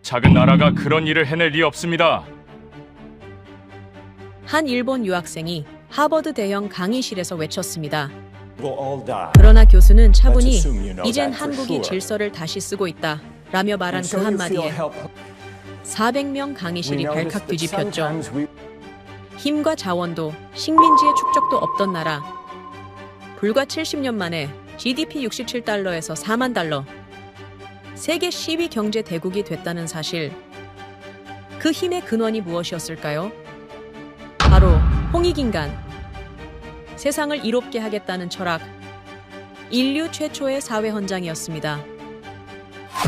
작은 나라가 그런 일을 해낼 리 없습니다. 한 일본 유학생이 하버드 대형 강의실에서 외쳤습니다. We'll all die. 그러나 교수는 Let's 차분히 assume you know 이젠 that for 한국이 sure. 질서를 다시 쓰고 있다 라며 말한 And 그 so you feel 한마디에 help. 400명 We 강의실이 notice 발칵 that 뒤집혔죠. sometimes we 힘과 자원도 식민지의 축적도 없던 나라. 불과 70년 만에 GDP 67달러에서 4만 달러. 세계 10위 경제 대국이 됐다는 사실. 그 힘의 근원이 무엇이었을까요? 바로 홍익인간. 세상을 이롭게 하겠다는 철학. 인류 최초의 사회 헌장이었습니다.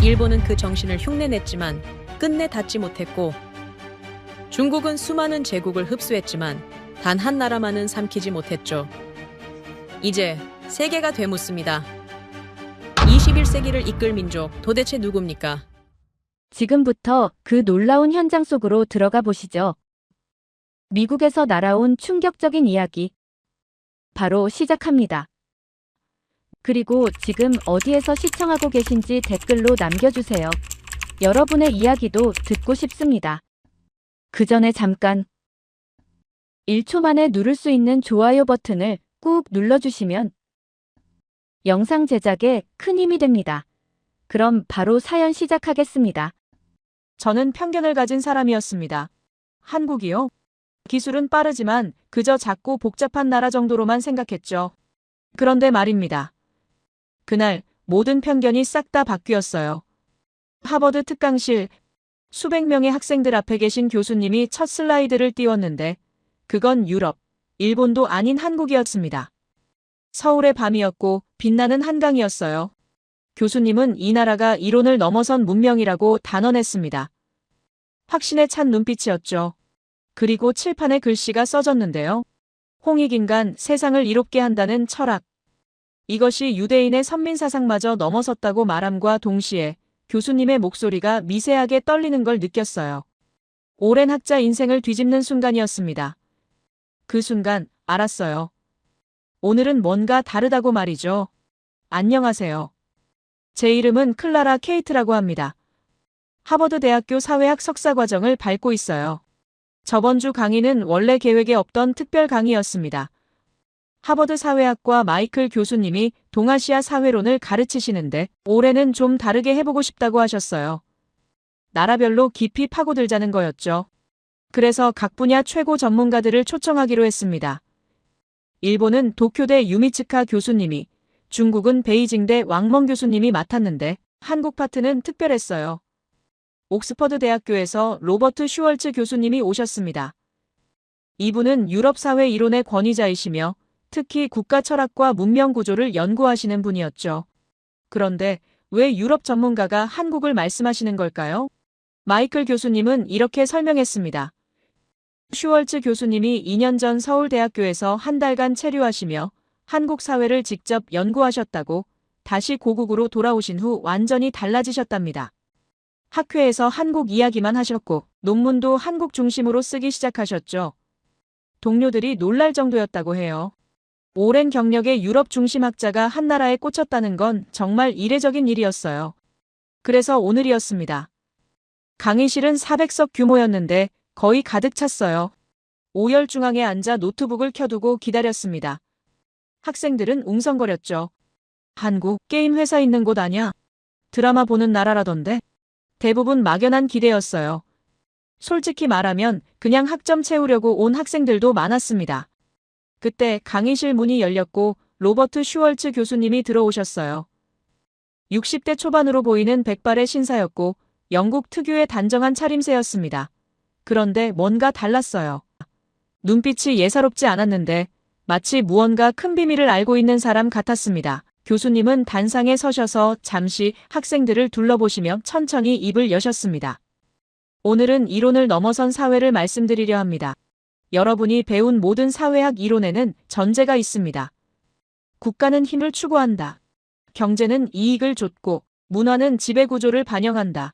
일본은 그 정신을 흉내냈지만 끝내 닿지 못했고, 중국은 수많은 제국을 흡수했지만 단 한 나라만은 삼키지 못했죠. 이제 세계가 되묻습니다. 21세기를 이끌 민족 도대체 누굽니까? 지금부터 그 놀라운 현장 속으로 들어가 보시죠. 미국에서 날아온 충격적인 이야기. 바로 시작합니다. 그리고 지금 어디에서 시청하고 계신지 댓글로 남겨주세요. 여러분의 이야기도 듣고 싶습니다. 그 전에 잠깐 1초 만에 누를 수 있는 좋아요 버튼을 꾹 눌러주시면 영상 제작에 큰 힘이 됩니다. 그럼 바로 사연 시작하겠습니다. 저는 편견을 가진 사람이었습니다. 한국이요? 기술은 빠르지만 그저 작고 복잡한 나라 정도로만 생각했죠. 그런데 말입니다. 그날 모든 편견이 싹 다 바뀌었어요. 하버드 특강실, 수백 명의 학생들 앞에 계신 교수님이 첫 슬라이드를 띄웠는데 그건 유럽, 일본도 아닌 한국이었습니다. 서울의 밤이었고 빛나는 한강이었어요. 교수님은 이 나라가 이론을 넘어선 문명이라고 단언했습니다. 확신에 찬 눈빛이었죠. 그리고 칠판에 글씨가 써졌는데요. 홍익인간, 세상을 이롭게 한다는 철학. 이것이 유대인의 선민사상마저 넘어섰다고 말함과 동시에 교수님의 목소리가 미세하게 떨리는 걸 느꼈어요. 오랜 학자 인생을 뒤집는 순간이었습니다. 그 순간 알았어요. 오늘은 뭔가 다르다고 말이죠. 안녕하세요. 제 이름은 클라라 케이트라고 합니다. 하버드 대학교 사회학 석사과정을 밟고 있어요. 저번 주 강의는 원래 계획에 없던 특별 강의였습니다. 하버드 사회학과 마이클 교수님이 동아시아 사회론을 가르치시는데 올해는 좀 다르게 해보고 싶다고 하셨어요. 나라별로 깊이 파고들자는 거였죠. 그래서 각 분야 최고 전문가들을 초청하기로 했습니다. 일본은 도쿄대 유미츠카 교수님이, 중국은 베이징대 왕멍 교수님이 맡았는데 한국 파트는 특별했어요. 옥스퍼드 대학교에서 로버트 슈월츠 교수님이 오셨습니다. 이분은 유럽 사회 이론의 권위자이시며 특히 국가 철학과 문명 구조를 연구하시는 분이었죠. 그런데 왜 유럽 전문가가 한국을 말씀하시는 걸까요? 마이클 교수님은 이렇게 설명했습니다. 슈월츠 교수님이 2년 전 서울대학교에서 한 달간 체류하시며 한국 사회를 직접 연구하셨다고 다시 고국으로 돌아오신 후 완전히 달라지셨답니다. 학회에서 한국 이야기만 하셨고 논문도 한국 중심으로 쓰기 시작하셨죠. 동료들이 놀랄 정도였다고 해요. 오랜 경력의 유럽 중심 학자가 한 나라에 꽂혔다는 건 정말 이례적인 일이었어요. 그래서 오늘이었습니다. 강의실은 400석 규모였는데 거의 가득 찼어요. 오열 중앙에 앉아 노트북을 켜두고 기다렸습니다. 학생들은 웅성거렸죠. 한국 게임 회사 있는 곳 아냐? 드라마 보는 나라라던데? 대부분 막연한 기대였어요. 솔직히 말하면 그냥 학점 채우려고 온 학생들도 많았습니다. 그때 강의실 문이 열렸고 로버트 슈월츠 교수님이 들어오셨어요. 60대 초반으로 보이는 백발의 신사였고 영국 특유의 단정한 차림새였습니다. 그런데 뭔가 달랐어요. 눈빛이 예사롭지 않았는데 마치 무언가 큰 비밀을 알고 있는 사람 같았습니다. 교수님은 단상에 서셔서 잠시 학생들을 둘러보시며 천천히 입을 여셨습니다. 오늘은 이론을 넘어선 사회를 말씀드리려 합니다. 여러분이 배운 모든 사회학 이론에는 전제가 있습니다. 국가는 힘을 추구한다. 경제는 이익을 좇고 문화는 지배구조를 반영한다.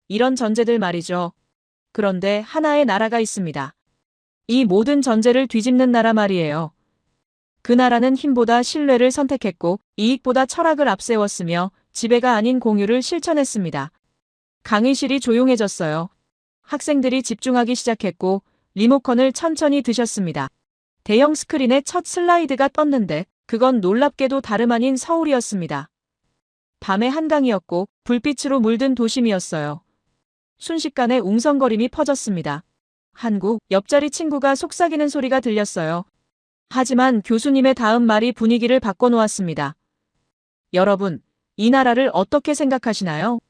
이런 전제들 말이죠. 그런데 하나의 나라가 있습니다. 이 모든 전제를 뒤집는 나라 말이에요. 그 나라는 힘보다 신뢰를 선택했고 이익보다 철학을 앞세웠으며 지배가 아닌 공유를 실천했습니다. 강의실이 조용해졌어요. 학생들이 집중하기 시작했고 리모컨을 천천히 드셨습니다. 대형 스크린에 첫 슬라이드가 떴는데 그건 놀랍게도 다름 아닌 서울이었습니다. 밤의 한강이었고 불빛으로 물든 도심이었어요. 순식간에 웅성거림이 퍼졌습니다. 한국, 옆자리 친구가 속삭이는 소리가 들렸어요. 하지만 교수님의 다음 말이 분위기를 바꿔놓았습니다. 여러분, 이 나라를 어떻게 생각하시나요?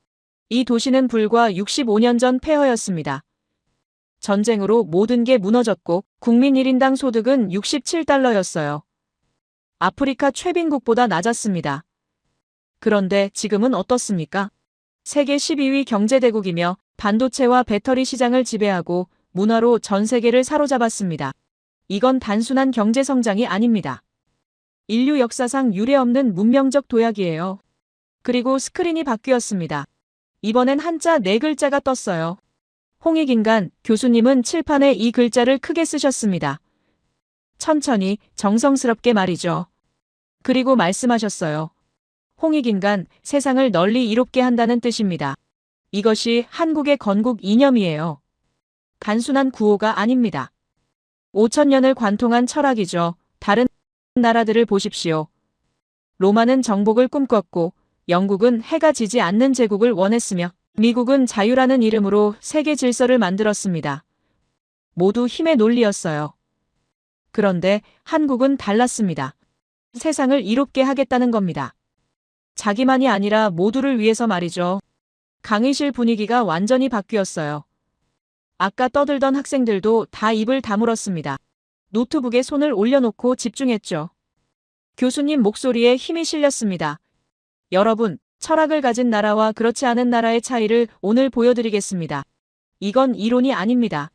이 도시는 불과 65년 전 폐허였습니다. 전쟁으로 모든 게 무너졌고 국민 1인당 소득은 67달러였어요. 아프리카 최빈국보다 낮았습니다. 그런데 지금은 어떻습니까? 세계 12위 경제대국이며 반도체와 배터리 시장을 지배하고 문화로 전 세계를 사로잡았습니다. 이건 단순한 경제 성장이 아닙니다. 인류 역사상 유례없는 문명적 도약이에요. 그리고 스크린이 바뀌었습니다. 이번엔 한자 4글자가 떴어요. 홍익인간 교수님은 칠판에 이 글자를 크게 쓰셨습니다. 천천히 정성스럽게 말이죠. 그리고 말씀하셨어요. 홍익인간, 세상을 널리 이롭게 한다는 뜻입니다. 이것이 한국의 건국 이념이에요. 단순한 구호가 아닙니다. 5천년을 관통한 철학이죠. 다른 나라들을 보십시오. 로마는 정복을 꿈꿨고 영국은 해가 지지 않는 제국을 원했으며 미국은 자유라는 이름으로 세계 질서를 만들었습니다. 모두 힘의 논리였어요. 그런데 한국은 달랐습니다. 세상을 이롭게 하겠다는 겁니다. 자기만이 아니라 모두를 위해서 말이죠. 강의실 분위기가 완전히 바뀌었어요. 아까 떠들던 학생들도 다 입을 다물었습니다. 노트북에 손을 올려놓고 집중했죠. 교수님 목소리에 힘이 실렸습니다. 여러분, 철학을 가진 나라와 그렇지 않은 나라의 차이를 오늘 보여드리겠습니다. 이건 이론이 아닙니다.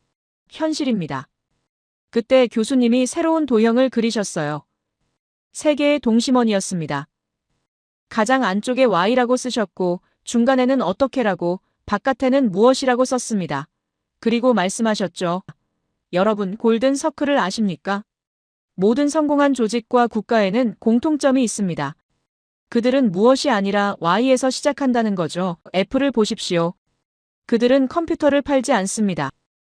현실입니다. 그때 교수님이 새로운 도형을 그리셨어요. 세계의 동심원이었습니다. 가장 안쪽에 Y라고 쓰셨고 중간에는 어떻게라고 바깥에는 무엇이라고 썼습니다. 그리고 말씀하셨죠. 여러분, 골든 서클을 아십니까? 모든 성공한 조직과 국가에는 공통점이 있습니다. 그들은 무엇이 아니라 Y에서 시작한다는 거죠. 애플을 보십시오. 그들은 컴퓨터를 팔지 않습니다.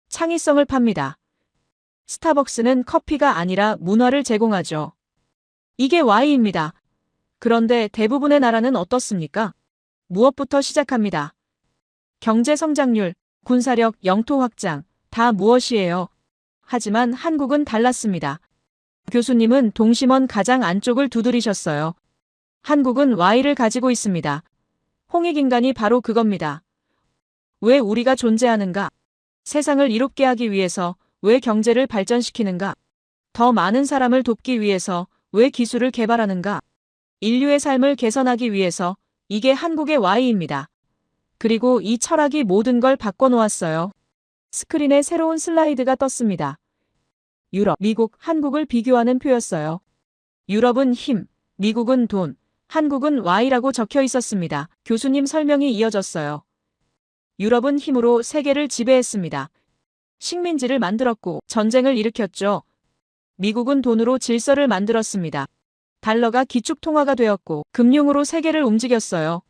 창의성을 팝니다. 스타벅스는 커피가 아니라 문화를 제공하죠. 이게 Y입니다. 그런데 대부분의 나라는 어떻습니까? 무엇부터 시작합니다. 경제 성장률, 군사력, 영토 확장, 다 무엇이에요? 하지만 한국은 달랐습니다. 교수님은 동심원 가장 안쪽을 두드리셨어요. 한국은 Y를 가지고 있습니다. 홍익인간이 바로 그겁니다. 왜 우리가 존재하는가? 세상을 이롭게 하기 위해서. 왜 경제를 발전시키는가? 더 많은 사람을 돕기 위해서. 왜 기술을 개발하는가? 인류의 삶을 개선하기 위해서. 이게 한국의 Y입니다. 그리고 이 철학이 모든 걸 바꿔놓았어요. 스크린에 새로운 슬라이드가 떴습니다. 유럽, 미국, 한국을 비교하는 표였어요. 유럽은 힘, 미국은 돈, 한국은 Y라고 적혀 있었습니다. 교수님 설명이 이어졌어요. 유럽은 힘으로 세계를 지배했습니다. 식민지를 만들었고 전쟁을 일으켰죠. 미국은 돈으로 질서를 만들었습니다. 달러가 기축통화가 되었고 금융으로 세계를 움직였어요.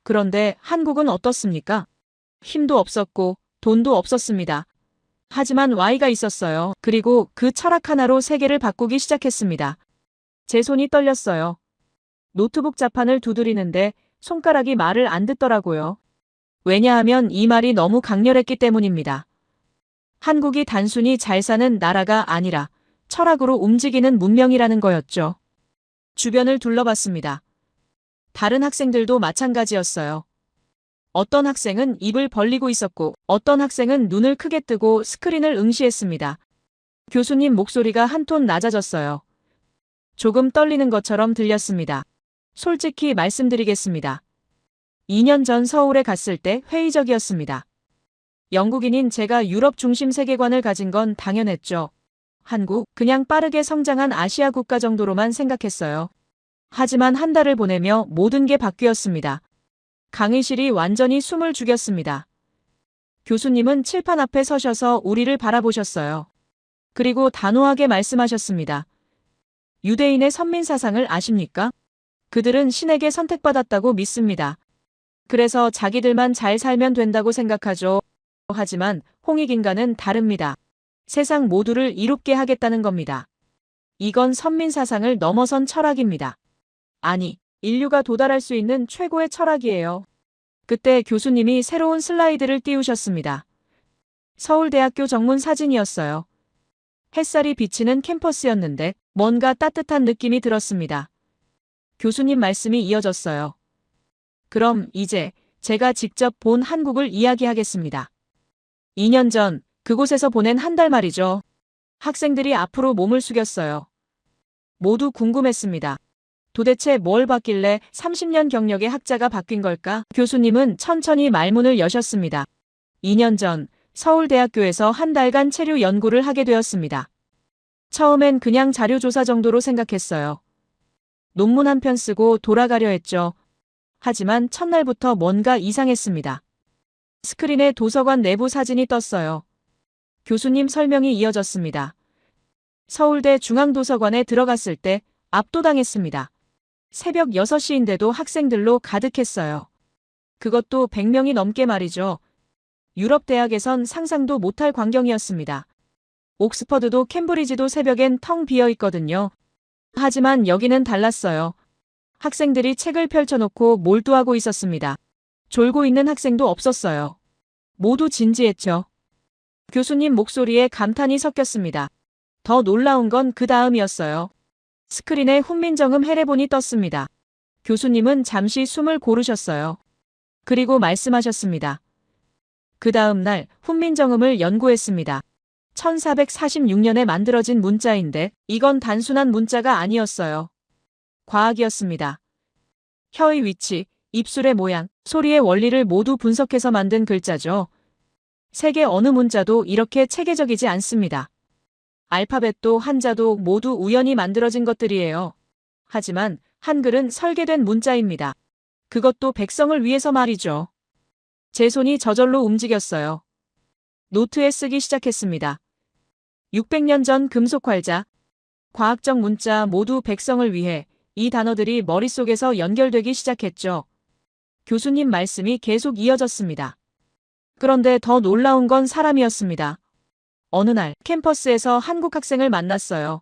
그런데 한국은 어떻습니까? 힘도 없었고 돈도 없었습니다. 하지만 Y가 있었어요. 그리고 그 철학 하나로 세계를 바꾸기 시작했습니다. 제 손이 떨렸어요. 노트북 자판을 두드리는데 손가락이 말을 안 듣더라고요. 왜냐하면 이 말이 너무 강렬했기 때문입니다. 한국이 단순히 잘 사는 나라가 아니라 철학으로 움직이는 문명이라는 거였죠. 주변을 둘러봤습니다. 다른 학생들도 마찬가지였어요. 어떤 학생은 입을 벌리고 있었고 어떤 학생은 눈을 크게 뜨고 스크린을 응시했습니다. 교수님 목소리가 한 톤 낮아졌어요. 조금 떨리는 것처럼 들렸습니다. 솔직히 말씀드리겠습니다. 2년 전 서울에 갔을 때 회의적이었습니다. 영국인인 제가 유럽 중심 세계관을 가진 건 당연했죠. 한국, 그냥 빠르게 성장한 아시아 국가 정도로만 생각했어요. 하지만 한 달을 보내며 모든 게 바뀌었습니다. 강의실이 완전히 숨을 죽였습니다. 교수님은 칠판 앞에 서셔서 우리를 바라보셨어요. 그리고 단호하게 말씀하셨습니다. 유대인의 선민 사상을 아십니까? 그들은 신에게 선택받았다고 믿습니다. 그래서 자기들만 잘 살면 된다고 생각하죠. 하지만 홍익인간은 다릅니다. 세상 모두를 이롭게 하겠다는 겁니다. 이건 선민사상을 넘어선 철학입니다. 아니, 인류가 도달할 수 있는 최고의 철학이에요. 그때 교수님이 새로운 슬라이드를 띄우셨습니다. 서울대학교 정문 사진이었어요. 햇살이 비치는 캠퍼스였는데 뭔가 따뜻한 느낌이 들었습니다. 교수님 말씀이 이어졌어요. 그럼 이제 제가 직접 본 한국을 이야기하겠습니다. 2년 전 그곳에서 보낸 한 달 말이죠. 학생들이 앞으로 몸을 숙였어요. 모두 궁금했습니다. 도대체 뭘 봤길래 30년 경력의 학자가 바뀐 걸까? 교수님은 천천히 말문을 여셨습니다. 2년 전 서울대학교에서 한 달간 체류 연구를 하게 되었습니다. 처음엔 그냥 자료조사 정도로 생각했어요. 논문 한 편 쓰고 돌아가려 했죠. 하지만 첫날부터 뭔가 이상했습니다. 스크린에 도서관 내부 사진이 떴어요. 교수님 설명이 이어졌습니다. 서울대 중앙도서관에 들어갔을 때 압도당했습니다. 새벽 6시인데도 학생들로 가득했어요. 그것도 100명이 넘게 말이죠. 유럽 대학에선 상상도 못할 광경이었습니다. 옥스퍼드도 캠브리지도 새벽엔 텅 비어 있거든요. 하지만 여기는 달랐어요. 학생들이 책을 펼쳐놓고 몰두하고 있었습니다. 졸고 있는 학생도 없었어요. 모두 진지했죠. 교수님 목소리에 감탄이 섞였습니다. 더 놀라운 건 그 다음이었어요. 스크린에 훈민정음 해례본이 떴습니다. 교수님은 잠시 숨을 고르셨어요. 그리고 말씀하셨습니다. 그 다음 날 훈민정음을 연구했습니다. 1446년에 만들어진 문자인데 이건 단순한 문자가 아니었어요. 과학이었습니다. 혀의 위치, 입술의 모양, 소리의 원리를 모두 분석해서 만든 글자죠. 세계 어느 문자도 이렇게 체계적이지 않습니다. 알파벳도 한자도 모두 우연히 만들어진 것들이에요. 하지만 한글은 설계된 문자입니다. 그것도 백성을 위해서 말이죠. 제 손이 저절로 움직였어요. 노트에 쓰기 시작했습니다. 600년 전 금속활자, 과학적 문자 모두 백성을 위해 이 단어들이 머릿속에서 연결되기 시작했죠. 교수님 말씀이 계속 이어졌습니다. 그런데 더 놀라운 건 사람이었습니다. 어느 날 캠퍼스에서 한국 학생을 만났어요.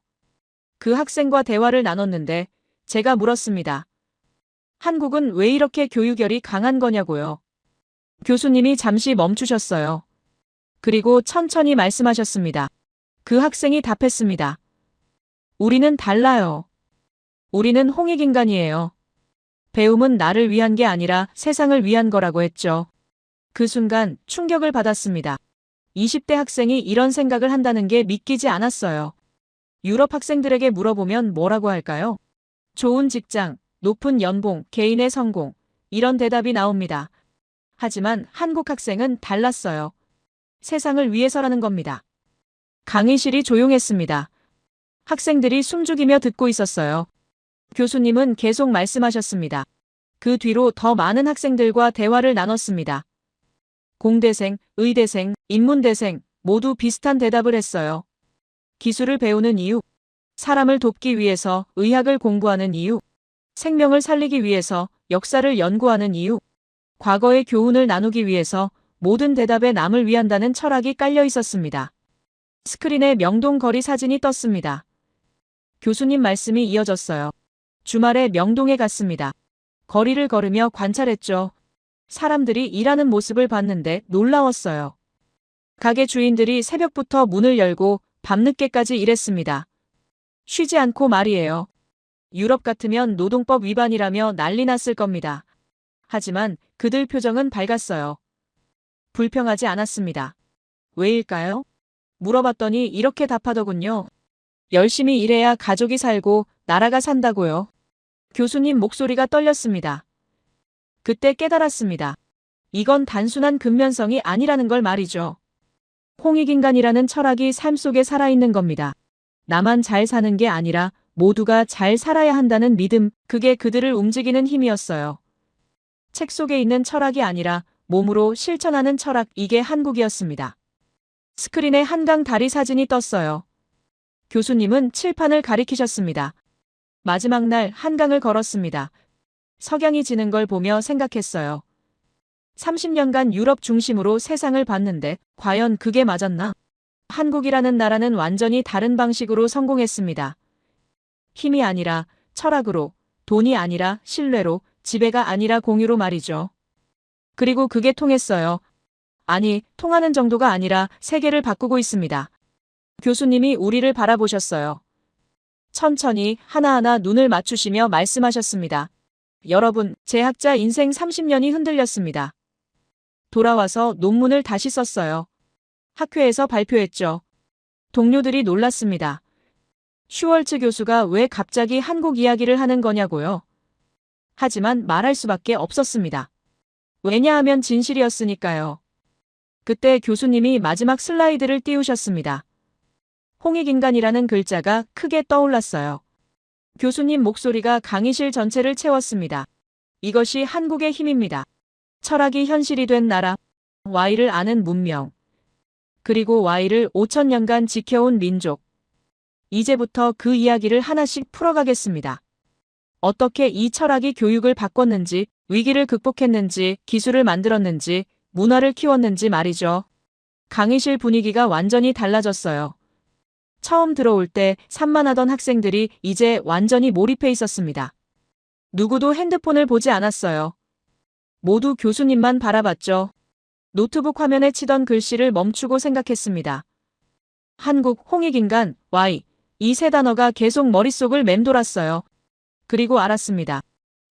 그 학생과 대화를 나눴는데 제가 물었습니다. 한국은 왜 이렇게 교육열이 강한 거냐고요. 교수님이 잠시 멈추셨어요. 그리고 천천히 말씀하셨습니다. 그 학생이 답했습니다. 우리는 달라요. 우리는 홍익인간이에요. 배움은 나를 위한 게 아니라 세상을 위한 거라고 했죠. 그 순간 충격을 받았습니다. 20대 학생이 이런 생각을 한다는 게 믿기지 않았어요. 유럽 학생들에게 물어보면 뭐라고 할까요? 좋은 직장, 높은 연봉, 개인의 성공, 이런 대답이 나옵니다. 하지만 한국 학생은 달랐어요. 세상을 위해서라는 겁니다. 강의실이 조용했습니다. 학생들이 숨죽이며 듣고 있었어요. 교수님은 계속 말씀하셨습니다. 그 뒤로 더 많은 학생들과 대화를 나눴습니다. 공대생, 의대생, 인문대생 모두 비슷한 대답을 했어요. 기술을 배우는 이유, 사람을 돕기 위해서 의학을 공부하는 이유, 생명을 살리기 위해서 역사를 연구하는 이유, 과거의 교훈을 나누기 위해서 모든 대답에 남을 위한다는 철학이 깔려 있었습니다. 스크린에 명동거리 사진이 떴습니다. 교수님 말씀이 이어졌어요. 주말에 명동에 갔습니다. 거리를 걸으며 관찰했죠. 사람들이 일하는 모습을 봤는데 놀라웠어요. 가게 주인들이 새벽부터 문을 열고 밤늦게까지 일했습니다. 쉬지 않고 말이에요. 유럽 같으면 노동법 위반이라며 난리 났을 겁니다. 하지만 그들 표정은 밝았어요. 불평하지 않았습니다. 왜일까요? 물어봤더니 이렇게 답하더군요. 열심히 일해야 가족이 살고 나라가 산다고요. 교수님 목소리가 떨렸습니다. 그때 깨달았습니다. 이건 단순한 근면성이 아니라는 걸 말이죠. 홍익인간이라는 철학이 삶 속에 살아있는 겁니다. 나만 잘 사는 게 아니라 모두가 잘 살아야 한다는 믿음, 그게 그들을 움직이는 힘이었어요. 책 속에 있는 철학이 아니라 몸으로 실천하는 철학, 이게 한국이었습니다. 스크린에 한강 다리 사진이 떴어요. 교수님은 칠판을 가리키셨습니다. 마지막 날 한강을 걸었습니다. 석양이 지는 걸 보며 생각했어요. 30년간 유럽 중심으로 세상을 봤는데 과연 그게 맞았나? 한국이라는 나라는 완전히 다른 방식으로 성공했습니다. 힘이 아니라 철학으로, 돈이 아니라 신뢰로, 지배가 아니라 공유로 말이죠. 그리고 그게 통했어요. 아니, 통하는 정도가 아니라 세계를 바꾸고 있습니다. 교수님이 우리를 바라보셨어요. 천천히 하나하나 눈을 맞추시며 말씀하셨습니다. 여러분, 제 학자 인생 30년이 흔들렸습니다. 돌아와서 논문을 다시 썼어요. 학회에서 발표했죠. 동료들이 놀랐습니다. 슈월츠 교수가 왜 갑자기 한국 이야기를 하는 거냐고요. 하지만 말할 수밖에 없었습니다. 왜냐하면 진실이었으니까요. 그때 교수님이 마지막 슬라이드를 띄우셨습니다. 홍익인간이라는 글자가 크게 떠올랐어요. 교수님 목소리가 강의실 전체를 채웠습니다. 이것이 한국의 힘입니다. 철학이 현실이 된 나라, Y를 아는 문명, 그리고 Y를 5,000년간 지켜온 민족. 이제부터 그 이야기를 하나씩 풀어가겠습니다. 어떻게 이 철학이 교육을 바꿨는지, 위기를 극복했는지, 기술을 만들었는지, 문화를 키웠는지 말이죠. 강의실 분위기가 완전히 달라졌어요. 처음 들어올 때 산만하던 학생들이 이제 완전히 몰입해 있었습니다. 누구도 핸드폰을 보지 않았어요. 모두 교수님만 바라봤죠. 노트북 화면에 치던 글씨를 멈추고 생각했습니다. 한국, 홍익인간, Y. 이 세 단어가 계속 머릿속을 맴돌았어요. 그리고 알았습니다.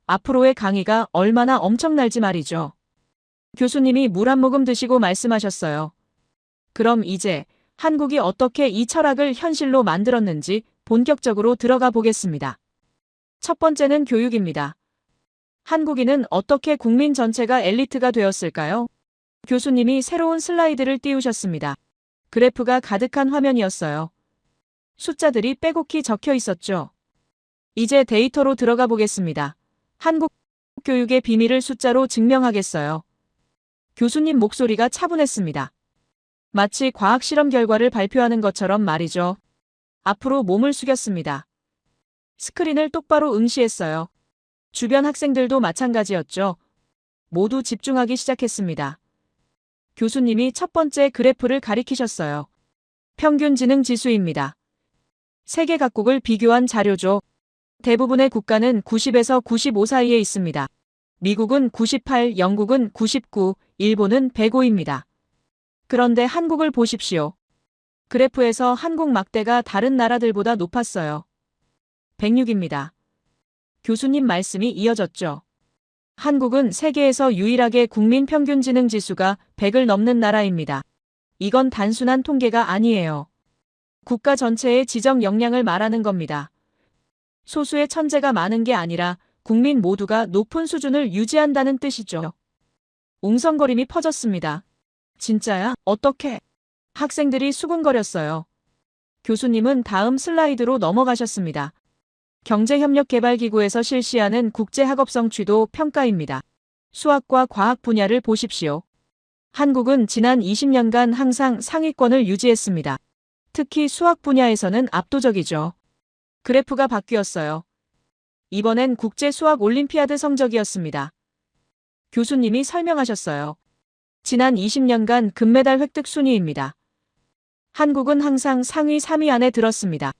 앞으로의 강의가 얼마나 엄청날지 말이죠. 교수님이 물 한 모금 드시고 말씀하셨어요. 그럼 이제 한국이 어떻게 이 철학을 현실로 만들었는지 본격적으로 들어가 보겠습니다. 첫 번째는 교육입니다. 한국인은 어떻게 국민 전체가 엘리트가 되었을까요? 교수님이 새로운 슬라이드를 띄우셨습니다. 그래프가 가득한 화면이었어요. 숫자들이 빼곡히 적혀 있었죠. 이제 데이터로 들어가 보겠습니다. 한국 교육의 비밀을 숫자로 증명하겠어요. 교수님 목소리가 차분했습니다. 마치 과학 실험 결과를 발표하는 것처럼 말이죠. 앞으로 몸을 숙였습니다. 스크린을 똑바로 응시했어요. 주변 학생들도 마찬가지였죠. 모두 집중하기 시작했습니다. 교수님이 첫 번째 그래프를 가리키셨어요. 평균 지능 지수입니다. 세계 각국을 비교한 자료죠. 대부분의 국가는 90에서 95 사이에 있습니다. 미국은 98, 영국은 99, 일본은 105입니다. 그런데 한국을 보십시오. 그래프에서 한국 막대가 다른 나라들보다 높았어요. 106입니다. 교수님 말씀이 이어졌죠. 한국은 세계에서 유일하게 국민 평균 지능 지수가 100을 넘는 나라입니다. 이건 단순한 통계가 아니에요. 국가 전체의 지적 역량을 말하는 겁니다. 소수의 천재가 많은 게 아니라 국민 모두가 높은 수준을 유지한다는 뜻이죠. 웅성거림이 퍼졌습니다. 진짜야? 어떻게? 학생들이 수군거렸어요. 교수님은 다음 슬라이드로 넘어가셨습니다. 경제협력개발기구에서 실시하는 국제학업성 취도 평가입니다. 수학과 과학 분야를 보십시오. 한국은 지난 20년간 항상 상위권을 유지했습니다. 특히 수학 분야에서는 압도적이죠. 그래프가 바뀌었어요. 이번엔 국제수학올림피아드 성적이었습니다. 교수님이 설명하셨어요. 지난 20년간 금메달 획득 순위입니다. 한국은 항상 상위 3위 안에 들었습니다.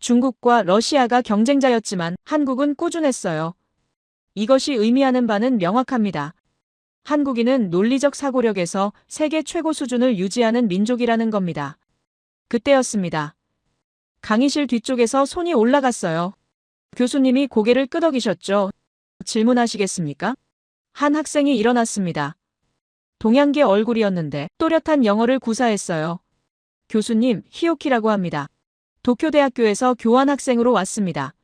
중국과 러시아가 경쟁자였지만 한국은 꾸준했어요. 이것이 의미하는 바는 명확합니다. 한국인은 논리적 사고력에서 세계 최고 수준을 유지하는 민족이라는 겁니다. 그때였습니다. 강의실 뒤쪽에서 손이 올라갔어요. 교수님이 고개를 끄덕이셨죠. 질문하시겠습니까? 한 학생이 일어났습니다. 동양계 얼굴이었는데 또렷한 영어를 구사했어요. 교수님, 히오키라고 합니다. 도쿄대학교에서 교환학생으로 왔습니다.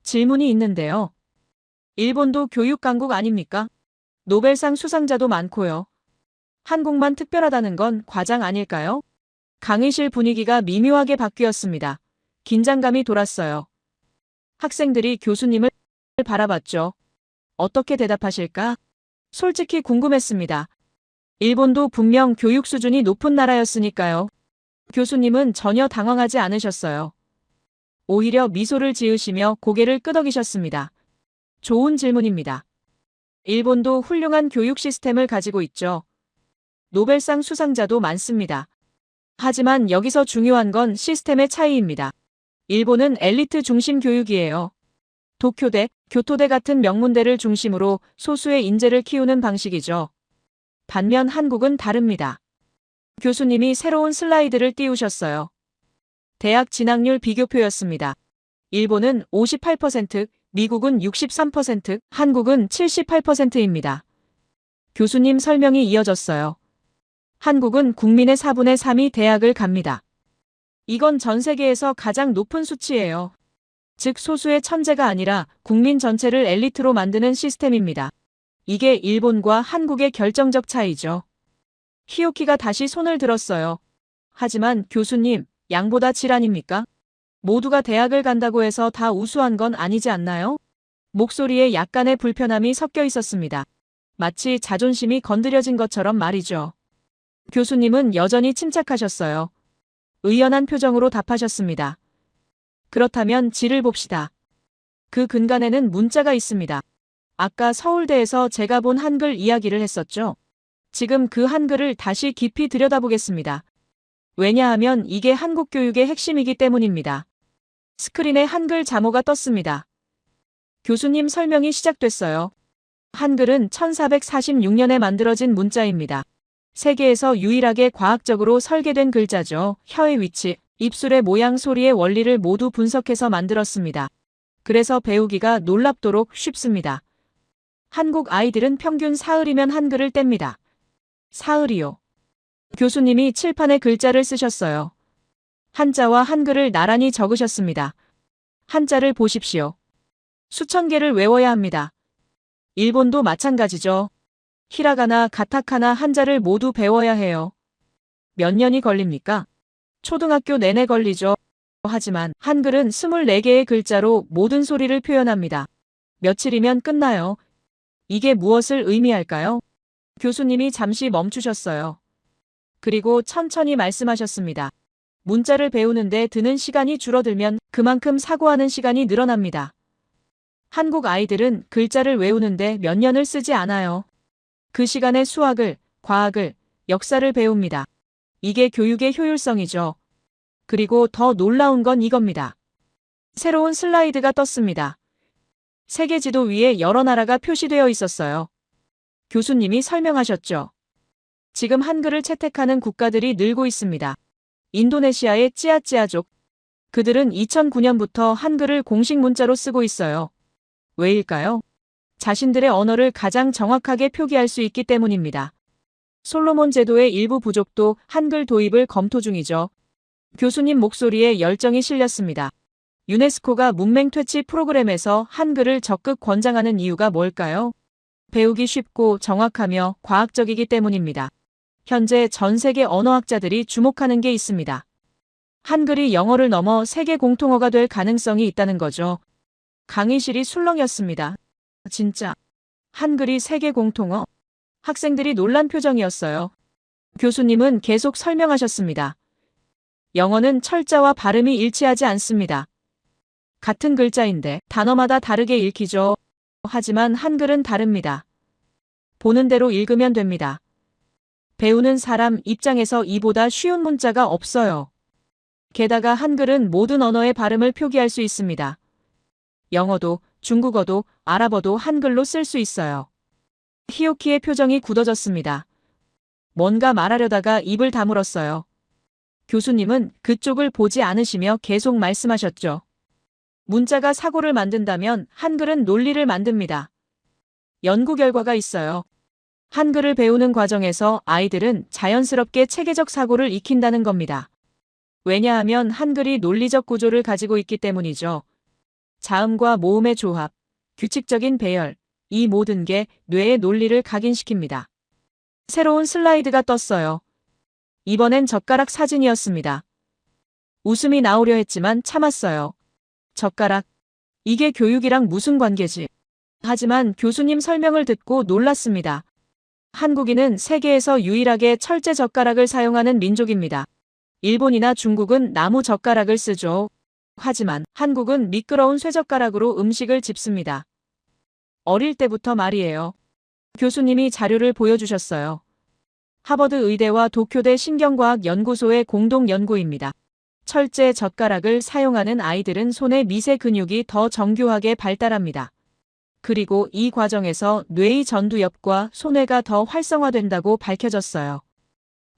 질문이 있는데요. 일본도 교육 강국 아닙니까? 노벨상 수상자도 많고요. 한국만 특별하다는 건 과장 아닐까요? 강의실 분위기가 미묘하게 바뀌었습니다. 긴장감이 돌았어요. 학생들이 교수님을 바라봤죠. 어떻게 대답하실까? 솔직히 궁금했습니다. 일본도 분명 교육 수준이 높은 나라였으니까요. 교수님은 전혀 당황하지 않으셨어요. 오히려 미소를 지으시며 고개를 끄덕이셨습니다. 좋은 질문입니다. 일본도 훌륭한 교육 시스템을 가지고 있죠. 노벨상 수상자도 많습니다. 하지만 여기서 중요한 건 시스템의 차이입니다. 일본은 엘리트 중심 교육이에요. 도쿄대, 교토대 같은 명문대를 중심으로 소수의 인재를 키우는 방식이죠. 반면 한국은 다릅니다. 교수님이 새로운 슬라이드를 띄우셨어요. 대학 진학률 비교표였습니다. 일본은 58%, 미국은 63%, 한국은 78%입니다. 교수님 설명이 이어졌어요. 한국은 국민의 4분의 3이 대학을 갑니다. 이건 전 세계에서 가장 높은 수치예요. 즉 소수의 천재가 아니라 국민 전체를 엘리트로 만드는 시스템입니다. 이게 일본과 한국의 결정적 차이죠. 히오키가 다시 손을 들었어요. 하지만 교수님, 양보다 질 아닙니까? 모두가 대학을 간다고 해서 다 우수한 건 아니지 않나요? 목소리에 약간의 불편함이 섞여 있었습니다. 마치 자존심이 건드려진 것처럼 말이죠. 교수님은 여전히 침착하셨어요. 의연한 표정으로 답하셨습니다. 그렇다면 질을 봅시다. 그 근간에는 문자가 있습니다. 아까 서울대에서 제가 본 한글 이야기를 했었죠. 지금 그 한글을 다시 깊이 들여다보겠습니다. 왜냐하면 이게 한국 교육의 핵심이기 때문입니다. 스크린에 한글 자모가 떴습니다. 교수님 설명이 시작됐어요. 한글은 1446년에 만들어진 문자입니다. 세계에서 유일하게 과학적으로 설계된 글자죠. 혀의 위치, 입술의 모양, 소리의 원리를 모두 분석해서 만들었습니다. 그래서 배우기가 놀랍도록 쉽습니다. 한국 아이들은 평균 사흘이면 한글을 뗍니다. 사흘이요. 교수님이 칠판에 글자를 쓰셨어요. 한자와 한글을 나란히 적으셨습니다. 한자를 보십시오. 수천 개를 외워야 합니다. 일본도 마찬가지죠. 히라가나, 가타카나, 한자를 모두 배워야 해요. 몇 년이 걸립니까? 초등학교 내내 걸리죠. 하지만 한글은 24개의 글자로 모든 소리를 표현합니다. 며칠이면 끝나요. 이게 무엇을 의미할까요? 교수님이 잠시 멈추셨어요. 그리고 천천히 말씀하셨습니다. 문자를 배우는데 드는 시간이 줄어들면 그만큼 사고하는 시간이 늘어납니다. 한국 아이들은 글자를 외우는데 몇 년을 쓰지 않아요. 그 시간에 수학을, 과학을, 역사를 배웁니다. 이게 교육의 효율성이죠. 그리고 더 놀라운 건 이겁니다. 새로운 슬라이드가 떴습니다. 세계 지도 위에 여러 나라가 표시되어 있었어요. 교수님이 설명하셨죠. 지금 한글을 채택하는 국가들이 늘고 있습니다. 인도네시아의 찌아찌아족. 그들은 2009년부터 한글을 공식 문자로 쓰고 있어요. 왜일까요? 자신들의 언어를 가장 정확하게 표기할 수 있기 때문입니다. 솔로몬 제도의 일부 부족도 한글 도입을 검토 중이죠. 교수님 목소리에 열정이 실렸습니다. 유네스코가 문맹 퇴치 프로그램에서 한글을 적극 권장하는 이유가 뭘까요? 배우기 쉽고 정확하며 과학적이기 때문입니다. 현재 전 세계 언어학자들이 주목하는 게 있습니다. 한글이 영어를 넘어 세계 공통어가 될 가능성이 있다는 거죠. 강의실이 술렁였습니다. 진짜 한글이 세계 공통어? 학생들이 놀란 표정이었어요. 교수님은 계속 설명하셨습니다. 영어는 철자와 발음이 일치하지 않습니다. 같은 글자인데 단어마다 다르게 읽히죠. 하지만 한글은 다릅니다. 보는 대로 읽으면 됩니다. 배우는 사람 입장에서 이보다 쉬운 문자가 없어요. 게다가 한글은 모든 언어의 발음을 표기할 수 있습니다. 영어도, 중국어도, 아랍어도 한글로 쓸 수 있어요. 히오키의 표정이 굳어졌습니다. 뭔가 말하려다가 입을 다물었어요. 교수님은 그쪽을 보지 않으시며 계속 말씀하셨죠. 문자가 사고를 만든다면 한글은 논리를 만듭니다. 연구 결과가 있어요. 한글을 배우는 과정에서 아이들은 자연스럽게 체계적 사고를 익힌다는 겁니다. 왜냐하면 한글이 논리적 구조를 가지고 있기 때문이죠. 자음과 모음의 조합, 규칙적인 배열, 이 모든 게 뇌의 논리를 각인시킵니다. 새로운 슬라이드가 떴어요. 이번엔 젓가락 사진이었습니다. 웃음이 나오려 했지만 참았어요. 젓가락. 이게 교육이랑 무슨 관계지? 하지만 교수님 설명을 듣고 놀랐습니다. 한국인은 세계에서 유일하게 철제 젓가락을 사용하는 민족입니다. 일본이나 중국은 나무 젓가락을 쓰죠. 하지만 한국은 미끄러운 쇠젓가락으로 음식을 집습니다. 어릴 때부터 말이에요. 교수님이 자료를 보여주셨어요. 하버드 의대와 도쿄대 신경과학연구소의 공동 연구입니다. 철제 젓가락을 사용하는 아이들은 손의 미세 근육이 더 정교하게 발달합니다. 그리고 이 과정에서 뇌의 전두엽과 소뇌가 더 활성화된다고 밝혀졌어요.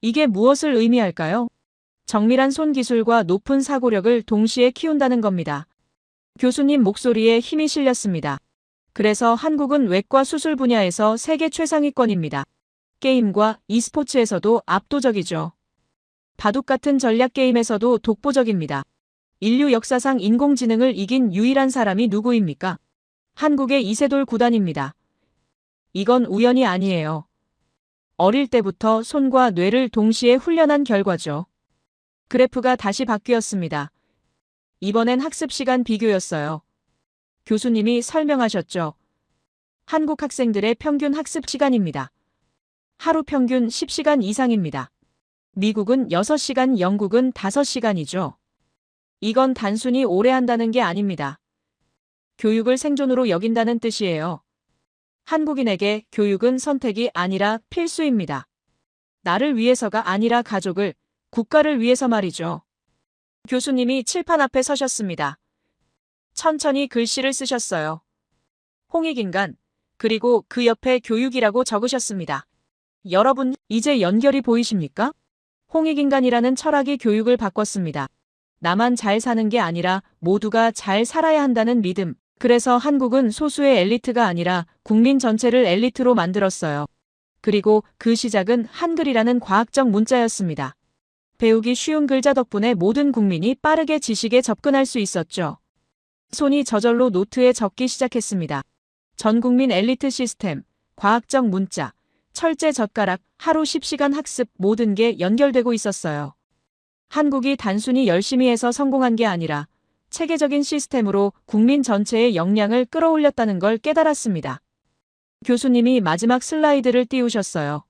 이게 무엇을 의미할까요? 정밀한 손 기술과 높은 사고력을 동시에 키운다는 겁니다. 교수님 목소리에 힘이 실렸습니다. 그래서 한국은 외과 수술 분야에서 세계 최상위권입니다. 게임과 e스포츠에서도 압도적이죠. 바둑 같은 전략 게임에서도 독보적입니다. 인류 역사상 인공지능을 이긴 유일한 사람이 누구입니까? 한국의 이세돌 구단입니다. 이건 우연이 아니에요. 어릴 때부터 손과 뇌를 동시에 훈련한 결과죠. 그래프가 다시 바뀌었습니다. 이번엔 학습 시간 비교였어요. 교수님이 설명하셨죠. 한국 학생들의 평균 학습 시간입니다. 하루 평균 10시간 이상입니다. 미국은 6시간, 영국은 5시간이죠. 이건 단순히 오래 한다는 게 아닙니다. 교육을 생존으로 여긴다는 뜻이에요. 한국인에게 교육은 선택이 아니라 필수입니다. 나를 위해서가 아니라 가족을, 국가를 위해서 말이죠. 교수님이 칠판 앞에 서셨습니다. 천천히 글씨를 쓰셨어요. 홍익인간, 그리고 그 옆에 교육이라고 적으셨습니다. 여러분, 이제 연결이 보이십니까? 홍익인간이라는 철학이 교육을 바꿨습니다. 나만 잘 사는 게 아니라 모두가 잘 살아야 한다는 믿음. 그래서 한국은 소수의 엘리트가 아니라 국민 전체를 엘리트로 만들었어요. 그리고 그 시작은 한글이라는 과학적 문자였습니다. 배우기 쉬운 글자 덕분에 모든 국민이 빠르게 지식에 접근할 수 있었죠. 손이 저절로 노트에 적기 시작했습니다. 전 국민 엘리트 시스템, 과학적 문자, 철제 젓가락, 하루 10시간 학습 모든 게 연결되고 있었어요. 한국이 단순히 열심히 해서 성공한 게 아니라 체계적인 시스템으로 국민 전체의 역량을 끌어올렸다는 걸 깨달았습니다. 교수님이 마지막 슬라이드를 띄우셨어요.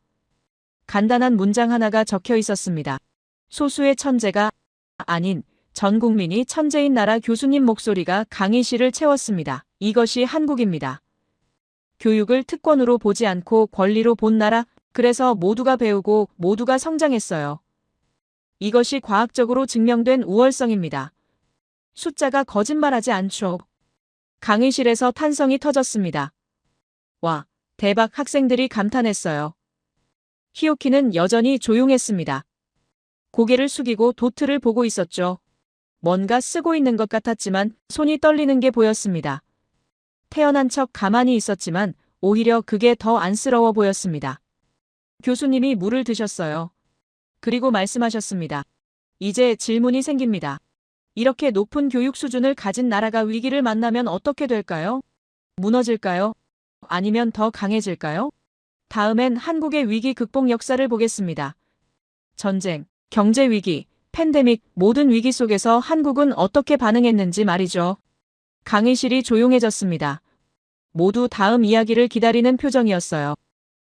간단한 문장 하나가 적혀 있었습니다. 소수의 천재가 아닌 전 국민이 천재인 나라. 교수님 목소리가 강의실을 채웠습니다. 이것이 한국입니다. 교육을 특권으로 보지 않고 권리로 본 나라. 그래서 모두가 배우고 모두가 성장했어요. 이것이 과학적으로 증명된 우월성입니다. 숫자가 거짓말하지 않죠. 강의실에서 탄성이 터졌습니다. 와, 대박. 학생들이 감탄했어요. 히오키는 여전히 조용했습니다. 고개를 숙이고 도트를 보고 있었죠. 뭔가 쓰고 있는 것 같았지만 손이 떨리는 게 보였습니다. 태어난 척 가만히 있었지만 오히려 그게 더 안쓰러워 보였습니다. 교수님이 물을 드셨어요. 그리고 말씀하셨습니다. 이제 질문이 생깁니다. 이렇게 높은 교육 수준을 가진 나라가 위기를 만나면 어떻게 될까요? 무너질까요? 아니면 더 강해질까요? 다음엔 한국의 위기 극복 역사를 보겠습니다. 전쟁, 경제 위기, 팬데믹, 모든 위기 속에서 한국은 어떻게 반응했는지 말이죠. 강의실이 조용해졌습니다. 모두 다음 이야기를 기다리는 표정이었어요.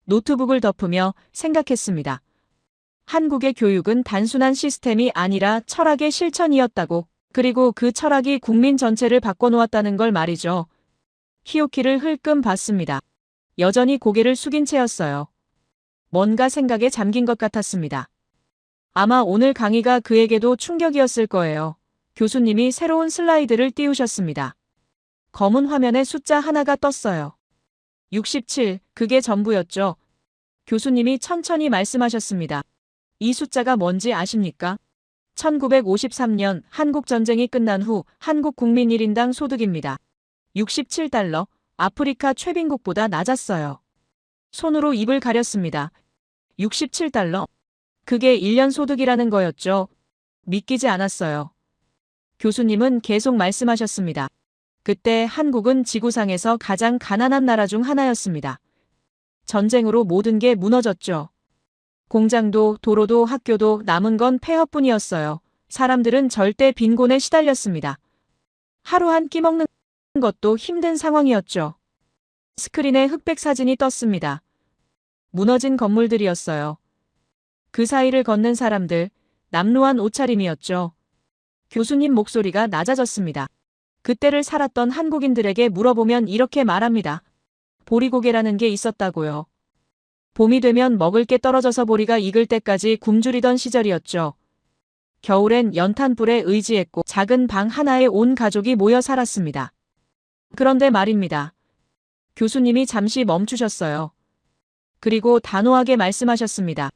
노트북을 덮으며 생각했습니다. 한국의 교육은 단순한 시스템이 아니라 철학의 실천이었다고, 그리고 그 철학이 국민 전체를 바꿔놓았다는 걸 말이죠. 히오키를 흘끔 봤습니다. 여전히 고개를 숙인 채였어요. 뭔가 생각에 잠긴 것 같았습니다. 아마 오늘 강의가 그에게도 충격이었을 거예요. 교수님이 새로운 슬라이드를 띄우셨습니다. 검은 화면에 숫자 하나가 떴어요. 67, 그게 전부였죠. 교수님이 천천히 말씀하셨습니다. 이 숫자가 뭔지 아십니까? 1953년 한국 전쟁이 끝난 후 한국 국민 1인당 소득입니다. 67달러, 아프리카 최빈국보다 낮았어요. 손으로 입을 가렸습니다. 67달러. 그게 1년 소득이라는 거였죠. 믿기지 않았어요. 교수님은 계속 말씀하셨습니다. 그때 한국은 지구상에서 가장 가난한 나라 중 하나였습니다. 전쟁으로 모든 게 무너졌죠. 공장도 도로도 학교도 남은 건 폐허뿐이었어요. 사람들은 절대 빈곤에 시달렸습니다. 하루 한 끼 먹는 것도 힘든 상황이었죠. 스크린에 흑백 사진이 떴습니다. 무너진 건물들이었어요. 그 사이를 걷는 사람들, 남루한 옷차림이었죠. 교수님 목소리가 낮아졌습니다. 그때를 살았던 한국인들에게 물어보면 이렇게 말합니다. 보리고개라는 게 있었다고요. 봄이 되면 먹을 게 떨어져서 보리가 익을 때까지 굶주리던 시절이었죠. 겨울엔 연탄불에 의지했고 작은 방 하나에 온 가족이 모여 살았습니다. 그런데 말입니다. 교수님이 잠시 멈추셨어요. 그리고 단호하게 말씀하셨습니다.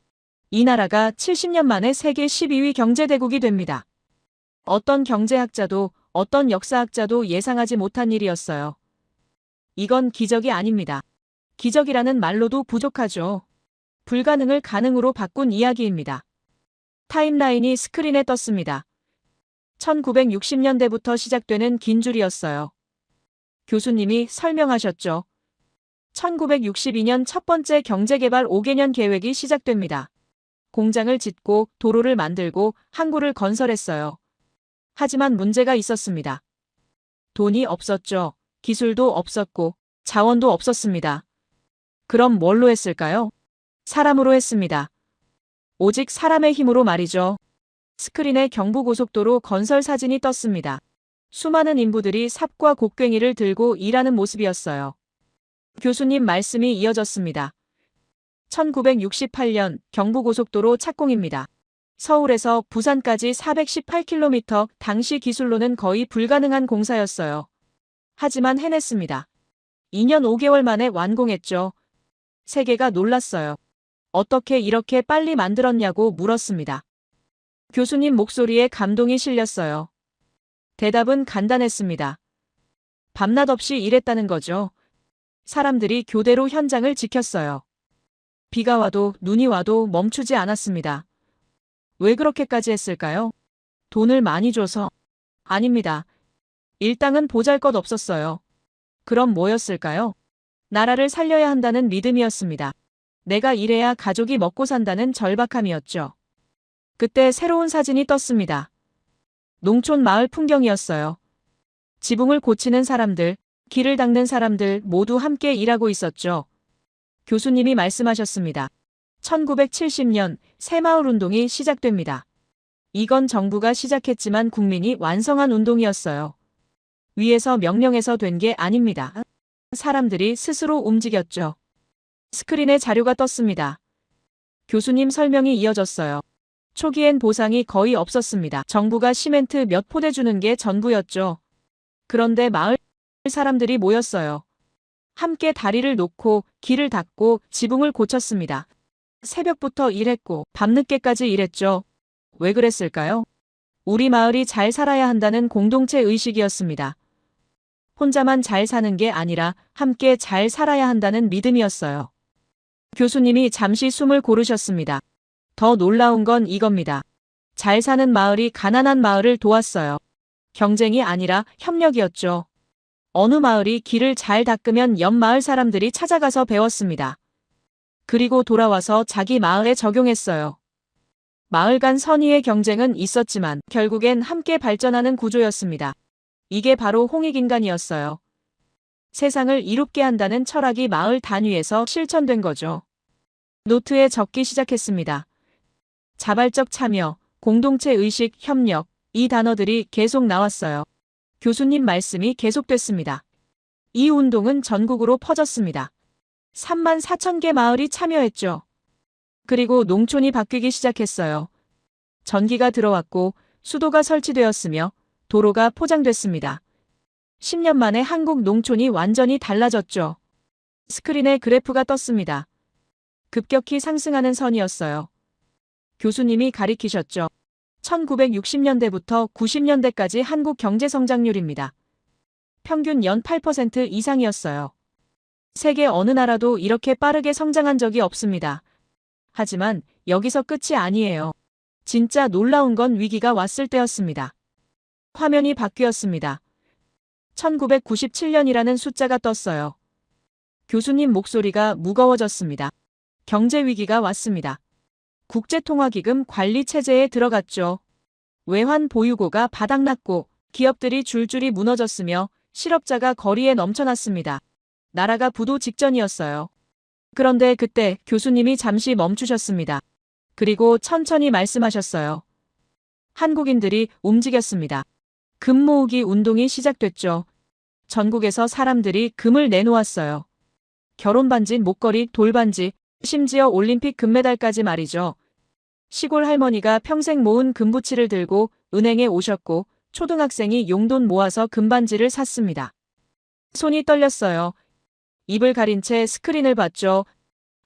이 나라가 70년 만에 세계 12위 경제대국이 됩니다. 어떤 경제학자도 어떤 역사학자도 예상하지 못한 일이었어요. 이건 기적이 아닙니다. 기적이라는 말로도 부족하죠. 불가능을 가능으로 바꾼 이야기입니다. 타임라인이 스크린에 떴습니다. 1960년대부터 시작되는 긴 줄이었어요. 교수님이 설명하셨죠. 1962년 첫 번째 경제개발 5개년 계획이 시작됩니다. 공장을 짓고 도로를 만들고 항구를 건설했어요. 하지만 문제가 있었습니다. 돈이 없었죠. 기술도 없었고 자원도 없었습니다. 그럼 뭘로 했을까요? 사람으로 했습니다. 오직 사람의 힘으로 말이죠. 스크린에 경부고속도로 건설 사진이 떴습니다. 수많은 인부들이 삽과 곡괭이를 들고 일하는 모습이었어요. 교수님 말씀이 이어졌습니다. 1968년 경부고속도로 착공입니다. 서울에서 부산까지 418km, 당시 기술로는 거의 불가능한 공사였어요. 하지만 해냈습니다. 2년 5개월 만에 완공했죠. 세계가 놀랐어요. 어떻게 이렇게 빨리 만들었냐고 물었습니다. 교수님 목소리에 감동이 실렸어요. 대답은 간단했습니다. 밤낮 없이 일했다는 거죠. 사람들이 교대로 현장을 지켰어요. 비가 와도 눈이 와도 멈추지 않았습니다. 왜 그렇게까지 했을까요? 돈을 많이 줘서? 아닙니다. 일당은 보잘것없었어요. 그럼 뭐였을까요? 나라를 살려야 한다는 믿음이었습니다. 내가 일해야 가족이 먹고 산다는 절박함이었죠. 그때 새로운 사진이 떴습니다. 농촌 마을 풍경이었어요. 지붕을 고치는 사람들, 길을 닦는 사람들 모두 함께 일하고 있었죠. 교수님이 말씀하셨습니다. 1970년 새마을 운동이 시작됩니다. 이건 정부가 시작했지만 국민이 완성한 운동이었어요. 위에서 명령해서 된 게 아닙니다. 사람들이 스스로 움직였죠. 스크린에 자료가 떴습니다. 교수님 설명이 이어졌어요. 초기엔 보상이 거의 없었습니다. 정부가 시멘트 몇 포대 주는 게 전부였죠. 그런데 마을 사람들이 모였어요. 함께 다리를 놓고 길을 닦고 지붕을 고쳤습니다. 새벽부터 일했고 밤늦게까지 일했죠. 왜 그랬을까요? 우리 마을이 잘 살아야 한다는 공동체 의식이었습니다. 혼자만 잘 사는 게 아니라 함께 잘 살아야 한다는 믿음이었어요. 교수님이 잠시 숨을 고르셨습니다. 더 놀라운 건 이겁니다. 잘 사는 마을이 가난한 마을을 도왔어요. 경쟁이 아니라 협력이었죠. 어느 마을이 길을 잘 닦으면 옆 마을 사람들이 찾아가서 배웠습니다. 그리고 돌아와서 자기 마을에 적용했어요. 마을 간 선의의 경쟁은 있었지만 결국엔 함께 발전하는 구조였습니다. 이게 바로 홍익인간이었어요. 세상을 이롭게 한다는 철학이 마을 단위에서 실천된 거죠. 노트에 적기 시작했습니다. 자발적 참여, 공동체 의식, 협력, 이 단어들이 계속 나왔어요. 교수님 말씀이 계속됐습니다. 이 운동은 전국으로 퍼졌습니다. 3만 4천 개 마을이 참여했죠. 그리고 농촌이 바뀌기 시작했어요. 전기가 들어왔고 수도가 설치되었으며 도로가 포장됐습니다. 10년 만에 한국 농촌이 완전히 달라졌죠. 스크린에 그래프가 떴습니다. 급격히 상승하는 선이었어요. 교수님이 가리키셨죠. 1960년대부터 90년대까지 한국 경제 성장률입니다. 평균 연 8% 이상이었어요. 세계 어느 나라도 이렇게 빠르게 성장한 적이 없습니다. 하지만 여기서 끝이 아니에요. 진짜 놀라운 건 위기가 왔을 때였습니다. 화면이 바뀌었습니다. 1997년이라는 숫자가 떴어요. 교수님 목소리가 무거워졌습니다. 경제 위기가 왔습니다. 국제통화기금 관리 체제에 들어갔죠. 외환 보유고가 바닥났고 기업들이 줄줄이 무너졌으며 실업자가 거리에 넘쳐났습니다. 나라가 부도 직전이었어요. 그런데 그때 교수님이 잠시 멈추셨습니다. 그리고 천천히 말씀하셨어요. 한국인들이 움직였습니다. 금 모으기 운동이 시작됐죠. 전국에서 사람들이 금을 내놓았어요. 결혼반지, 목걸이, 돌반지, 심지어 올림픽 금메달까지 말이죠. 시골 할머니가 평생 모은 금부치를 들고 은행에 오셨고 초등학생이 용돈 모아서 금반지를 샀습니다. 손이 떨렸어요. 입을 가린 채 스크린을 봤죠.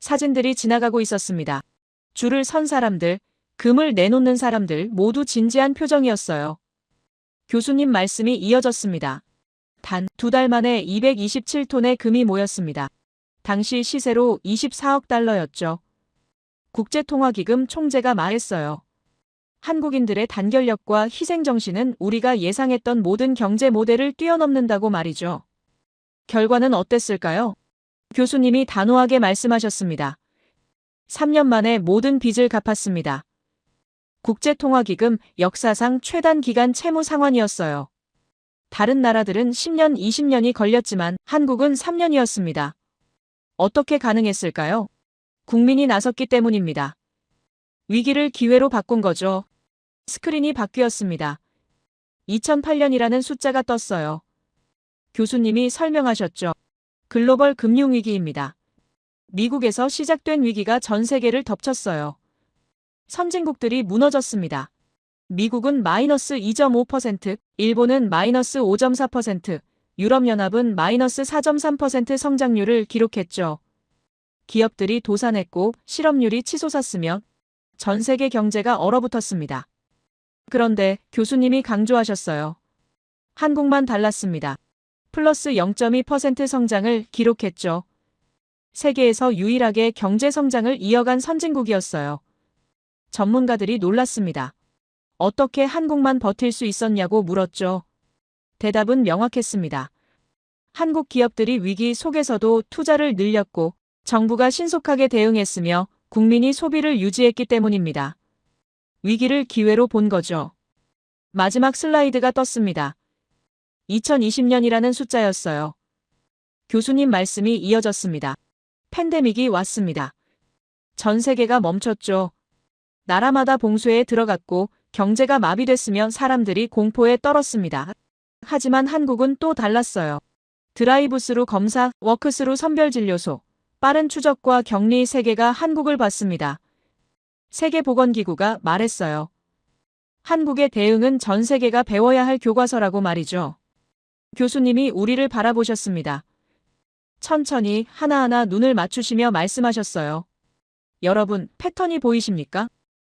사진들이 지나가고 있었습니다. 줄을 선 사람들, 금을 내놓는 사람들 모두 진지한 표정이었어요. 교수님 말씀이 이어졌습니다. 단 2달 만에 227톤의 금이 모였습니다. 당시 시세로 24억 달러였죠. 국제통화기금 총재가 말했어요. 한국인들의 단결력과 희생정신은 우리가 예상했던 모든 경제 모델을 뛰어넘는다고 말이죠. 결과는 어땠을까요? 교수님이 단호하게 말씀하셨습니다. 3년 만에 모든 빚을 갚았습니다. 국제통화기금 역사상 최단 기간 채무 상환이었어요. 다른 나라들은 10년, 20년이 걸렸지만 한국은 3년이었습니다. 어떻게 가능했을까요? 국민이 나섰기 때문입니다. 위기를 기회로 바꾼 거죠. 스크린이 바뀌었습니다. 2008년이라는 숫자가 떴어요. 교수님이 설명하셨죠. 글로벌 금융위기입니다. 미국에서 시작된 위기가 전 세계를 덮쳤어요. 선진국들이 무너졌습니다. 미국은 마이너스 2.5%, 일본은 마이너스 5.4%, 유럽연합은 마이너스 4.3% 성장률을 기록했죠. 기업들이 도산했고 실업률이 치솟았으며 전 세계 경제가 얼어붙었습니다. 그런데 교수님이 강조하셨어요. 한국만 달랐습니다. 플러스 0.2% 성장을 기록했죠. 세계에서 유일하게 경제 성장을 이어간 선진국이었어요. 전문가들이 놀랐습니다. 어떻게 한국만 버틸 수 있었냐고 물었죠. 대답은 명확했습니다. 한국 기업들이 위기 속에서도 투자를 늘렸고 정부가 신속하게 대응했으며 국민이 소비를 유지했기 때문입니다. 위기를 기회로 본 거죠. 마지막 슬라이드가 떴습니다. 2020년이라는 숫자였어요. 교수님 말씀이 이어졌습니다. 팬데믹이 왔습니다. 전 세계가 멈췄죠. 나라마다 봉쇄에 들어갔고 경제가 마비됐으며 사람들이 공포에 떨었습니다. 하지만 한국은 또 달랐어요. 드라이브스루 검사, 워크스루 선별진료소, 빠른 추적과 격리 세계가 한국을 봤습니다. 세계보건기구가 말했어요. 한국의 대응은 전 세계가 배워야 할 교과서라고 말이죠. 교수님이 우리를 바라보셨습니다. 천천히 하나하나 눈을 맞추시며 말씀하셨어요. 여러분, 패턴이 보이십니까?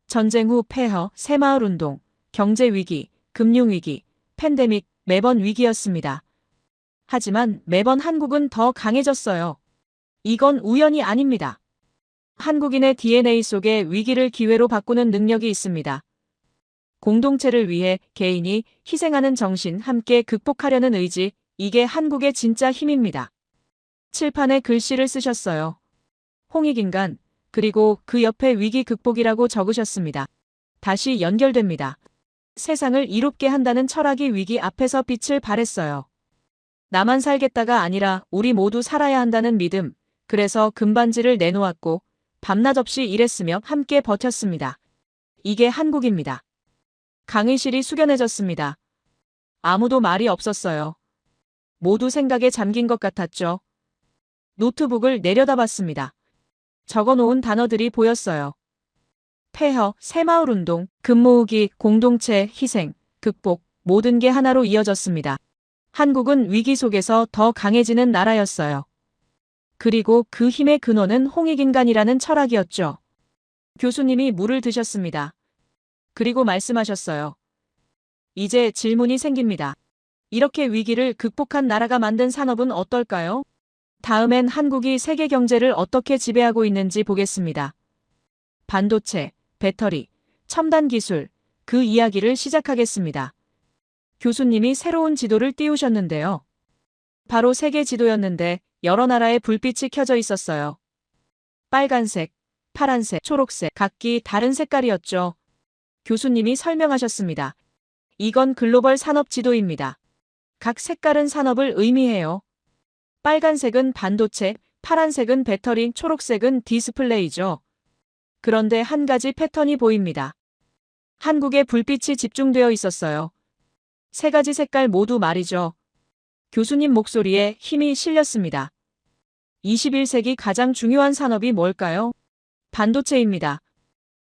전쟁 후 폐허, 새마을운동, 경제위기, 금융위기, 팬데믹, 매번 위기였습니다. 하지만 매번 한국은 더 강해졌어요. 이건 우연이 아닙니다. 한국인의 DNA 속에 위기를 기회로 바꾸는 능력이 있습니다. 공동체를 위해 개인이 희생하는 정신, 함께 극복하려는 의지, 이게 한국의 진짜 힘입니다. 칠판에 글씨를 쓰셨어요. 홍익인간, 그리고 그 옆에 위기 극복이라고 적으셨습니다. 다시 연결됩니다. 세상을 이롭게 한다는 철학이 위기 앞에서 빛을 발했어요. 나만 살겠다가 아니라 우리 모두 살아야 한다는 믿음, 그래서 금반지를 내놓았고 밤낮 없이 일했으며 함께 버텼습니다. 이게 한국입니다. 강의실이 숙연해졌습니다. 아무도 말이 없었어요. 모두 생각에 잠긴 것 같았죠. 노트북을 내려다봤습니다. 적어놓은 단어들이 보였어요. 폐허, 새마을운동, 금모으기, 공동체, 희생, 극복, 모든 게 하나로 이어졌습니다. 한국은 위기 속에서 더 강해지는 나라였어요. 그리고 그 힘의 근원은 홍익인간이라는 철학이었죠. 교수님이 물을 드셨습니다. 그리고 말씀하셨어요. 이제 질문이 생깁니다. 이렇게 위기를 극복한 나라가 만든 산업은 어떨까요? 다음엔 한국이 세계 경제를 어떻게 지배하고 있는지 보겠습니다. 반도체, 배터리, 첨단 기술, 그 이야기를 시작하겠습니다. 교수님이 새로운 지도를 띄우셨는데요. 바로 세계 지도였는데 여러 나라의 불빛이 켜져 있었어요. 빨간색, 파란색, 초록색, 각기 다른 색깔이었죠. 교수님이 설명하셨습니다. 이건 글로벌 산업 지도입니다. 각 색깔은 산업을 의미해요. 빨간색은 반도체, 파란색은 배터리, 초록색은 디스플레이죠. 그런데 한 가지 패턴이 보입니다. 한국의 불빛이 집중되어 있었어요. 세 가지 색깔 모두 말이죠. 교수님 목소리에 힘이 실렸습니다. 21세기 가장 중요한 산업이 뭘까요? 반도체입니다.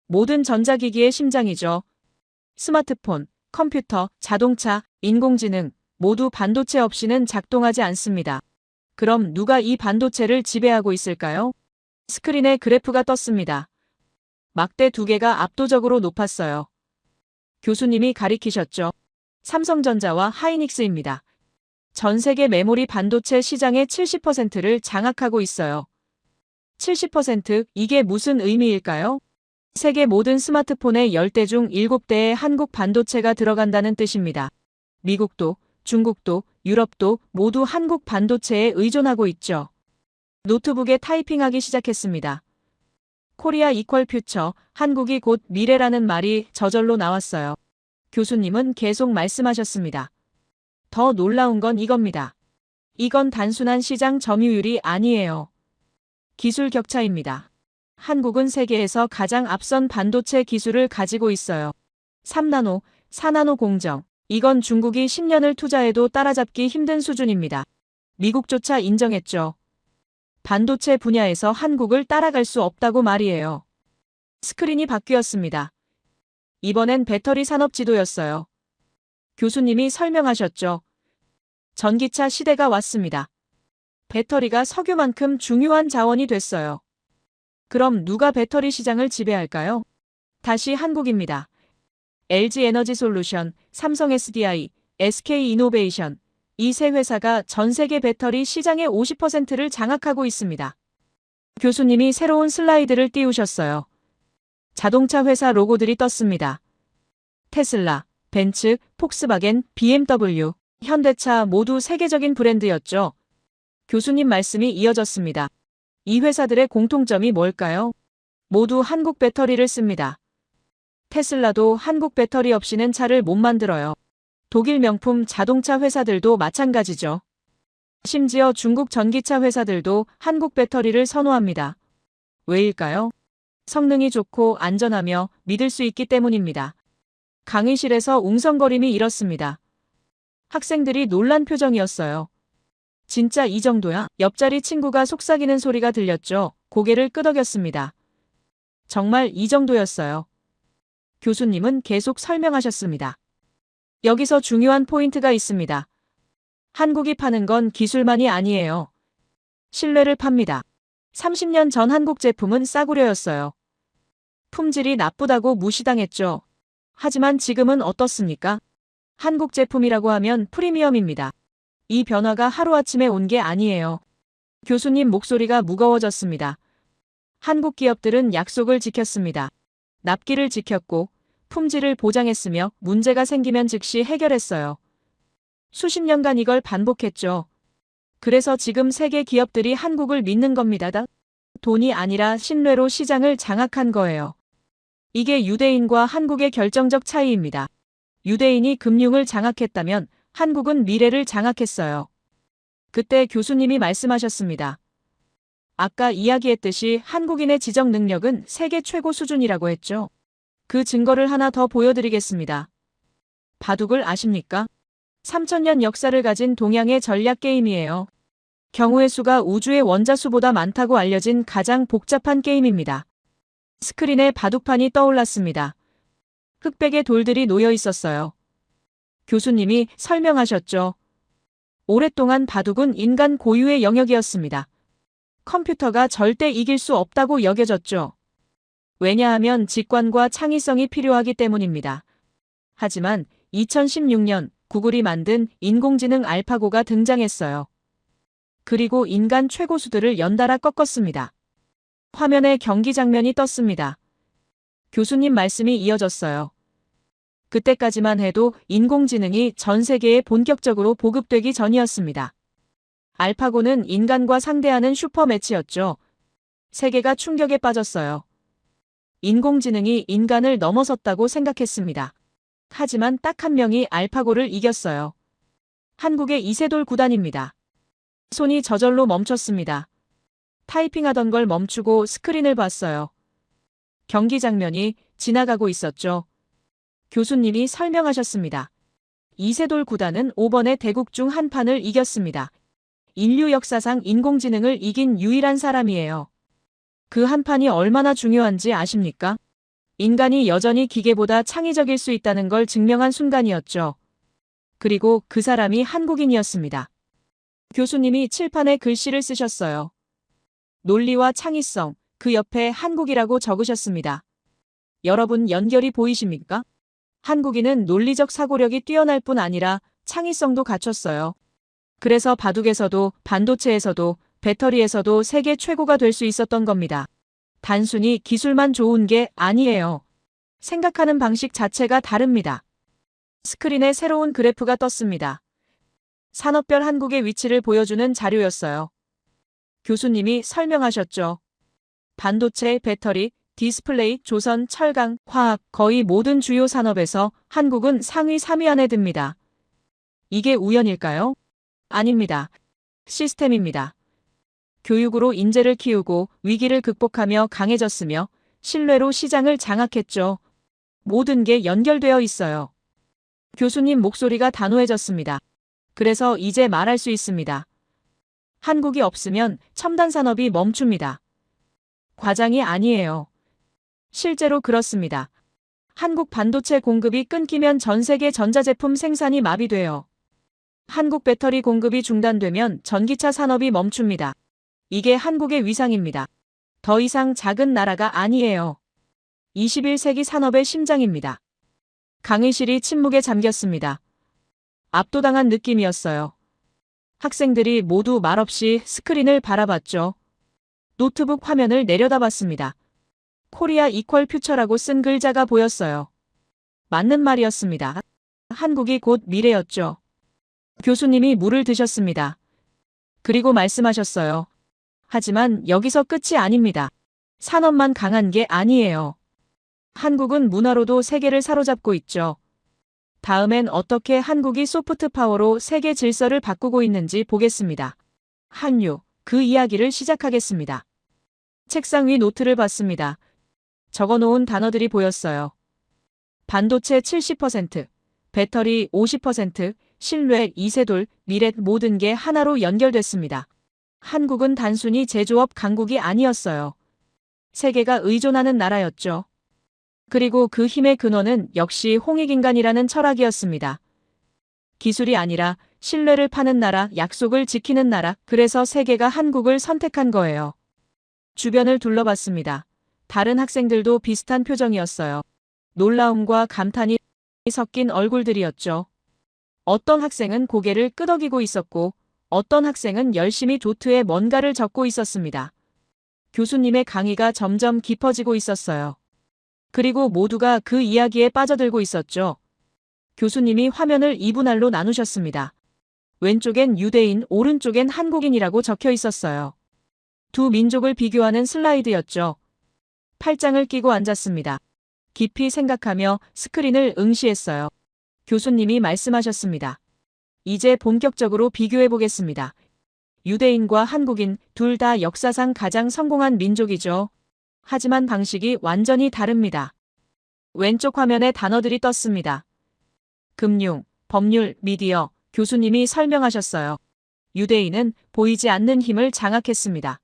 모든 전자기기의 심장이죠. 스마트폰, 컴퓨터, 자동차, 인공지능 모두 반도체 없이는 작동하지 않습니다. 그럼 누가 이 반도체를 지배하고 있을까요? 스크린에 그래프가 떴습니다. 막대 두 개가 압도적으로 높았어요. 교수님이 가리키셨죠. 삼성전자와 하이닉스입니다. 전 세계 메모리 반도체 시장의 70%를 장악하고 있어요. 70%? 이게 무슨 의미일까요? 세계 모든 스마트폰의 10대 중 7대에 한국 반도체가 들어간다는 뜻입니다. 미국도, 중국도, 유럽도 모두 한국 반도체에 의존하고 있죠. 노트북에 타이핑하기 시작했습니다. 코리아 이퀄 퓨처, 한국이 곧 미래라는 말이 저절로 나왔어요. 교수님은 계속 말씀하셨습니다. 더 놀라운 건 이겁니다. 이건 단순한 시장 점유율이 아니에요. 기술 격차입니다. 한국은 세계에서 가장 앞선 반도체 기술을 가지고 있어요. 3나노, 4나노 공정. 이건 중국이 10년을 투자해도 따라잡기 힘든 수준입니다. 미국조차 인정했죠. 반도체 분야에서 한국을 따라갈 수 없다고 말이에요. 스크린이 바뀌었습니다. 이번엔 배터리 산업 지도였어요. 교수님이 설명하셨죠. 전기차 시대가 왔습니다. 배터리가 석유만큼 중요한 자원이 됐어요. 그럼 누가 배터리 시장을 지배할까요? 다시 한국입니다. LG 에너지 솔루션, 삼성 SDI, SK 이노베이션, 이 세 회사가 전 세계 배터리 시장의 50%를 장악하고 있습니다. 교수님이 새로운 슬라이드를 띄우셨어요. 자동차 회사 로고들이 떴습니다. 테슬라, 벤츠, 폭스바겐, BMW, 현대차 모두 세계적인 브랜드였죠. 교수님 말씀이 이어졌습니다. 이 회사들의 공통점이 뭘까요? 모두 한국 배터리를 씁니다. 테슬라도 한국 배터리 없이는 차를 못 만들어요. 독일 명품 자동차 회사들도 마찬가지죠. 심지어 중국 전기차 회사들도 한국 배터리를 선호합니다. 왜일까요? 성능이 좋고 안전하며 믿을 수 있기 때문입니다. 강의실에서 웅성거림이 일었습니다. 학생들이 놀란 표정이었어요. 진짜 이 정도야? 옆자리 친구가 속삭이는 소리가 들렸죠. 고개를 끄덕였습니다. 정말 이 정도였어요. 교수님은 계속 설명하셨습니다. 여기서 중요한 포인트가 있습니다. 한국이 파는 건 기술만이 아니에요. 신뢰를 팝니다. 30년 전 한국 제품은 싸구려였어요. 품질이 나쁘다고 무시당했죠. 하지만 지금은 어떻습니까? 한국 제품이라고 하면 프리미엄입니다. 이 변화가 하루아침에 온 게 아니에요. 교수님 목소리가 무거워졌습니다. 한국 기업들은 약속을 지켰습니다. 납기를 지켰고 품질을 보장했으며 문제가 생기면 즉시 해결했어요. 수십 년간 이걸 반복했죠. 그래서 지금 세계 기업들이 한국을 믿는 겁니다. 돈이 아니라 신뢰로 시장을 장악한 거예요. 이게 유대인과 한국의 결정적 차이입니다. 유대인이 금융을 장악했다면 한국은 미래를 장악했어요. 그때 교수님이 말씀하셨습니다. 아까 이야기했듯이 한국인의 지적 능력은 세계 최고 수준이라고 했죠. 그 증거를 하나 더 보여드리겠습니다. 바둑을 아십니까? 3000년 역사를 가진 동양의 전략 게임이에요. 경우의 수가 우주의 원자수보다 많다고 알려진 가장 복잡한 게임입니다. 스크린에 바둑판이 떠올랐습니다. 흑백의 돌들이 놓여 있었어요. 교수님이 설명하셨죠. 오랫동안 바둑은 인간 고유의 영역이었습니다. 컴퓨터가 절대 이길 수 없다고 여겨졌죠. 왜냐하면 직관과 창의성이 필요하기 때문입니다. 하지만 2016년 구글이 만든 인공지능 알파고가 등장했어요. 그리고 인간 최고수들을 연달아 꺾었습니다. 화면에 경기 장면이 떴습니다. 교수님 말씀이 이어졌어요. 그때까지만 해도 인공지능이 전 세계에 본격적으로 보급되기 전이었습니다. 알파고는 인간과 상대하는 슈퍼매치였죠. 세계가 충격에 빠졌어요. 인공지능이 인간을 넘어섰다고 생각했습니다. 하지만 딱 한 명이 알파고를 이겼어요. 한국의 이세돌 구단입니다. 손이 저절로 멈췄습니다. 타이핑하던 걸 멈추고 스크린을 봤어요. 경기 장면이 지나가고 있었죠. 교수님이 설명하셨습니다. 이세돌 구단은 5번의 대국 중 한 판을 이겼습니다. 인류 역사상 인공지능을 이긴 유일한 사람이에요. 그 한 판이 얼마나 중요한지 아십니까? 인간이 여전히 기계보다 창의적일 수 있다는 걸 증명한 순간이었죠. 그리고 그 사람이 한국인이었습니다. 교수님이 칠판에 글씨를 쓰셨어요. 논리와 창의성, 그 옆에 한국이라고 적으셨습니다. 여러분 연결이 보이십니까? 한국인은 논리적 사고력이 뛰어날 뿐 아니라 창의성도 갖췄어요. 그래서 바둑에서도 반도체에서도 배터리에서도 세계 최고가 될 수 있었던 겁니다. 단순히 기술만 좋은 게 아니에요. 생각하는 방식 자체가 다릅니다. 스크린에 새로운 그래프가 떴습니다. 산업별 한국의 위치를 보여주는 자료였어요. 교수님이 설명하셨죠. 반도체, 배터리, 디스플레이, 조선, 철강, 화학, 거의 모든 주요 산업에서 한국은 상위 3위 안에 듭니다. 이게 우연일까요? 아닙니다. 시스템입니다. 교육으로 인재를 키우고 위기를 극복하며 강해졌으며 신뢰로 시장을 장악했죠. 모든 게 연결되어 있어요. 교수님 목소리가 단호해졌습니다. 그래서 이제 말할 수 있습니다. 한국이 없으면 첨단 산업이 멈춥니다. 과장이 아니에요. 실제로 그렇습니다. 한국 반도체 공급이 끊기면 전 세계 전자제품 생산이 마비돼요. 한국 배터리 공급이 중단되면 전기차 산업이 멈춥니다. 이게 한국의 위상입니다. 더 이상 작은 나라가 아니에요. 21세기 산업의 심장입니다. 강의실이 침묵에 잠겼습니다. 압도당한 느낌이었어요. 학생들이 모두 말없이 스크린을 바라봤죠. 노트북 화면을 내려다봤습니다. 코리아 이퀄 퓨처라고 쓴 글자가 보였어요. 맞는 말이었습니다. 한국이 곧 미래였죠. 교수님이 물을 드셨습니다. 그리고 말씀하셨어요. 하지만 여기서 끝이 아닙니다. 산업만 강한 게 아니에요. 한국은 문화로도 세계를 사로잡고 있죠. 다음엔 어떻게 한국이 소프트 파워로 세계 질서를 바꾸고 있는지 보겠습니다. 한유, 그 이야기를 시작하겠습니다. 책상 위 노트를 봤습니다. 적어놓은 단어들이 보였어요. 반도체 70%, 배터리 50%, 신뢰, 이세돌, 미래 모든 게 하나로 연결됐습니다. 한국은 단순히 제조업 강국이 아니었어요. 세계가 의존하는 나라였죠. 그리고 그 힘의 근원은 역시 홍익인간이라는 철학이었습니다. 기술이 아니라 신뢰를 파는 나라, 약속을 지키는 나라, 그래서 세계가 한국을 선택한 거예요. 주변을 둘러봤습니다. 다른 학생들도 비슷한 표정이었어요. 놀라움과 감탄이 섞인 얼굴들이었죠. 어떤 학생은 고개를 끄덕이고 있었고 어떤 학생은 열심히 노트에 뭔가를 적고 있었습니다. 교수님의 강의가 점점 깊어지고 있었어요. 그리고 모두가 그 이야기에 빠져들고 있었죠. 교수님이 화면을 2분할로 나누셨습니다. 왼쪽엔 유대인, 오른쪽엔 한국인이라고 적혀 있었어요. 두 민족을 비교하는 슬라이드였죠. 팔짱을 끼고 앉았습니다. 깊이 생각하며 스크린을 응시했어요. 교수님이 말씀하셨습니다. 이제 본격적으로 비교해 보겠습니다. 유대인과 한국인 둘 다 역사상 가장 성공한 민족이죠. 하지만 방식이 완전히 다릅니다. 왼쪽 화면에 단어들이 떴습니다. 금융, 법률, 미디어, 교수님이 설명하셨어요. 유대인은 보이지 않는 힘을 장악했습니다.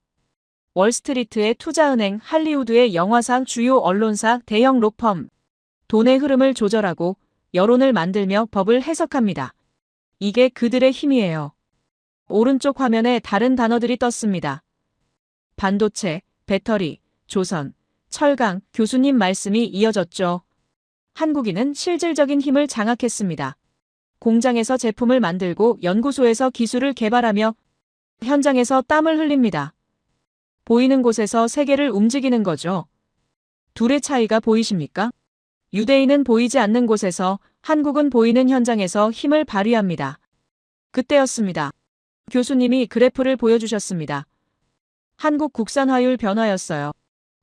월스트리트의 투자은행, 할리우드의 영화상, 주요 언론사, 대형 로펌. 돈의 흐름을 조절하고 여론을 만들며 법을 해석합니다. 이게 그들의 힘이에요. 오른쪽 화면에 다른 단어들이 떴습니다. 반도체, 배터리, 조선, 철강, 교수님 말씀이 이어졌죠. 한국인은 실질적인 힘을 장악했습니다. 공장에서 제품을 만들고 연구소에서 기술을 개발하며 현장에서 땀을 흘립니다. 보이는 곳에서 세계를 움직이는 거죠. 둘의 차이가 보이십니까? 유대인은 보이지 않는 곳에서, 한국은 보이는 현장에서 힘을 발휘합니다. 그때였습니다. 교수님이 그래프를 보여주셨습니다. 한국 국산화율 변화였어요.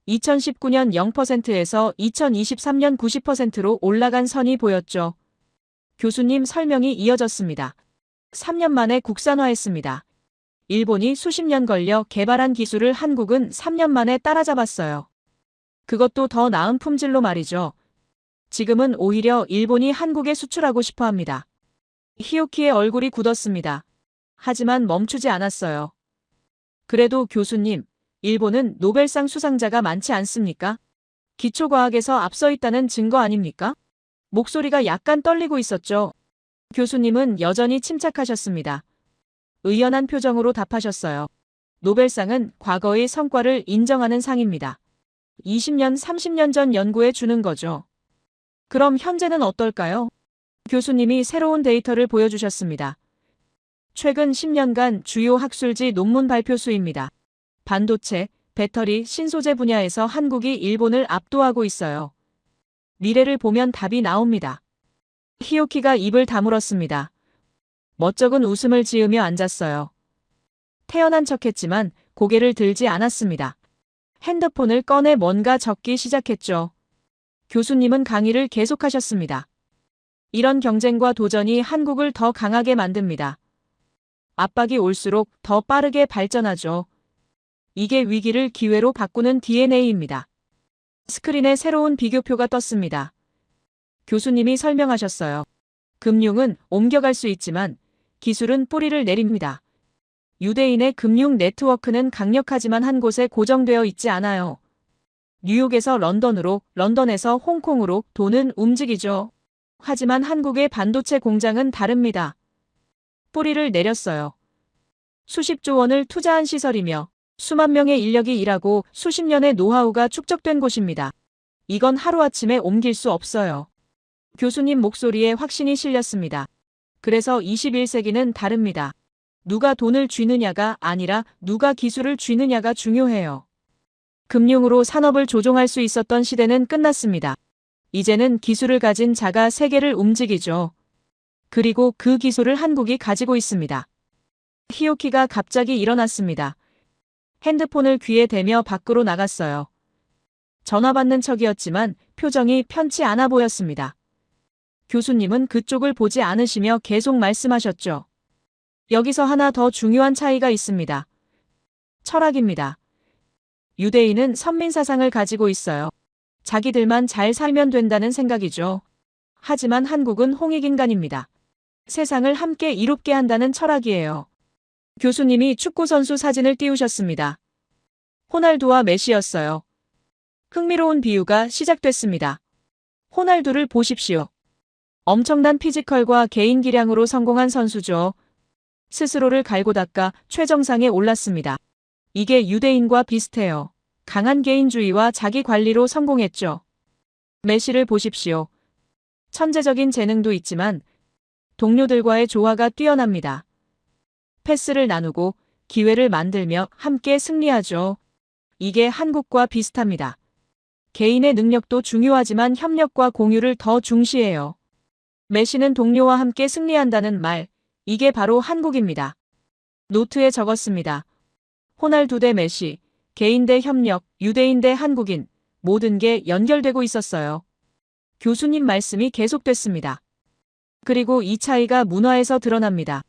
2019년 0%에서 2023년 90%로 올라간 선이 보였죠. 교수님 설명이 이어졌습니다. 3년 만에 국산화했습니다. 일본이 수십 년 걸려 개발한 기술을 한국은 3년 만에 따라잡았어요. 그것도 더 나은 품질로 말이죠. 지금은 오히려 일본이 한국에 수출하고 싶어 합니다. 히오키의 얼굴이 굳었습니다. 하지만 멈추지 않았어요. 그래도 교수님, 일본은 노벨상 수상자가 많지 않습니까? 기초과학에서 앞서 있다는 증거 아닙니까? 목소리가 약간 떨리고 있었죠. 교수님은 여전히 침착하셨습니다. 의연한 표정으로 답하셨어요. 노벨상은 과거의 성과를 인정하는 상입니다. 20년, 30년 전 연구에 주는 거죠. 그럼 현재는 어떨까요? 교수님이 새로운 데이터를 보여주셨습니다. 최근 10년간 주요 학술지 논문 발표 수입니다. 반도체, 배터리, 신소재 분야에서 한국이 일본을 압도하고 있어요. 미래를 보면 답이 나옵니다. 히오키가 입을 다물었습니다. 멋쩍은 웃음을 지으며 앉았어요. 태연한 척했지만 고개를 들지 않았습니다. 핸드폰을 꺼내 뭔가 적기 시작했죠. 교수님은 강의를 계속하셨습니다. 이런 경쟁과 도전이 한국을 더 강하게 만듭니다. 압박이 올수록 더 빠르게 발전하죠. 이게 위기를 기회로 바꾸는 DNA입니다. 스크린에 새로운 비교표가 떴습니다. 교수님이 설명하셨어요. 금융은 옮겨갈 수 있지만 기술은 뿌리를 내립니다. 유대인의 금융 네트워크는 강력하지만 한 곳에 고정되어 있지 않아요. 뉴욕에서 런던으로, 런던에서 홍콩으로 돈은 움직이죠. 하지만 한국의 반도체 공장은 다릅니다. 뿌리를 내렸어요. 수십조 원을 투자한 시설이며 수만 명의 인력이 일하고 수십 년의 노하우가 축적된 곳입니다. 이건 하루아침에 옮길 수 없어요. 교수님 목소리에 확신이 실렸습니다. 그래서 21세기는 다릅니다. 누가 돈을 쥐느냐가 아니라 누가 기술을 쥐느냐가 중요해요. 금융으로 산업을 조종할 수 있었던 시대는 끝났습니다. 이제는 기술을 가진 자가 세계를 움직이죠. 그리고 그 기술을 한국이 가지고 있습니다. 히오키가 갑자기 일어났습니다. 핸드폰을 귀에 대며 밖으로 나갔어요. 전화 받는 척이었지만 표정이 편치 않아 보였습니다. 교수님은 그쪽을 보지 않으시며 계속 말씀하셨죠. 여기서 하나 더 중요한 차이가 있습니다. 철학입니다. 유대인은 선민사상을 가지고 있어요. 자기들만 잘 살면 된다는 생각이죠. 하지만 한국은 홍익인간입니다. 세상을 함께 이롭게 한다는 철학이에요. 교수님이 축구선수 사진을 띄우셨습니다. 호날두와 메시였어요. 흥미로운 비유가 시작됐습니다. 호날두를 보십시오. 엄청난 피지컬과 개인 기량으로 성공한 선수죠. 스스로를 갈고 닦아 최정상에 올랐습니다. 이게 유대인과 비슷해요. 강한 개인주의와 자기 관리로 성공했죠. 메시를 보십시오. 천재적인 재능도 있지만 동료들과의 조화가 뛰어납니다. 패스를 나누고 기회를 만들며 함께 승리하죠. 이게 한국과 비슷합니다. 개인의 능력도 중요하지만 협력과 공유를 더 중시해요. 메시는 동료와 함께 승리한다는 말, 이게 바로 한국입니다. 노트에 적었습니다. 호날두 대 메시, 개인 대 협력, 유대인 대 한국인, 모든 게 연결되고 있었어요. 교수님 말씀이 계속됐습니다. 그리고 이 차이가 문화에서 드러납니다.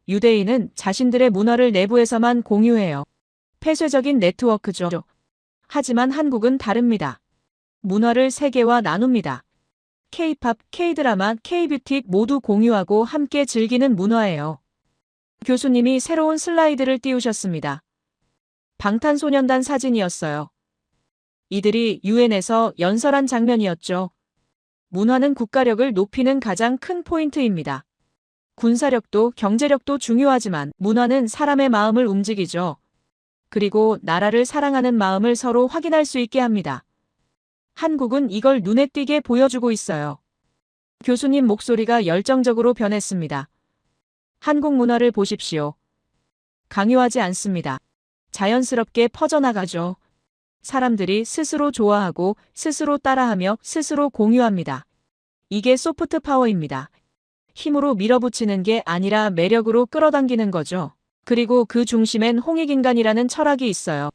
유대인은 자신들의 문화를 내부에서만 공유해요. 폐쇄적인 네트워크죠. 하지만 한국은 다릅니다. 문화를 세계와 나눕니다. K-팝, K-드라마, K-뷰티 모두 공유하고 함께 즐기는 문화예요. 교수님이 새로운 슬라이드를 띄우셨습니다. 방탄소년단 사진이었어요. 이들이 유엔에서 연설한 장면이었죠. 문화는 국가력을 높이는 가장 큰 포인트입니다. 군사력도 경제력도 중요하지만 문화는 사람의 마음을 움직이죠. 그리고 나라를 사랑하는 마음을 서로 확인할 수 있게 합니다. 한국은 이걸 눈에 띄게 보여주고 있어요. 교수님 목소리가 열정적으로 변했습니다. 한국 문화를 보십시오. 강요하지 않습니다. 자연스럽게 퍼져나가죠. 사람들이 스스로 좋아하고 스스로 따라하며 스스로 공유합니다. 이게 소프트 파워입니다. 힘으로 밀어붙이는 게 아니라 매력으로 끌어당기는 거죠. 그리고 그 중심엔 홍익인간이라는 철학이 있어요.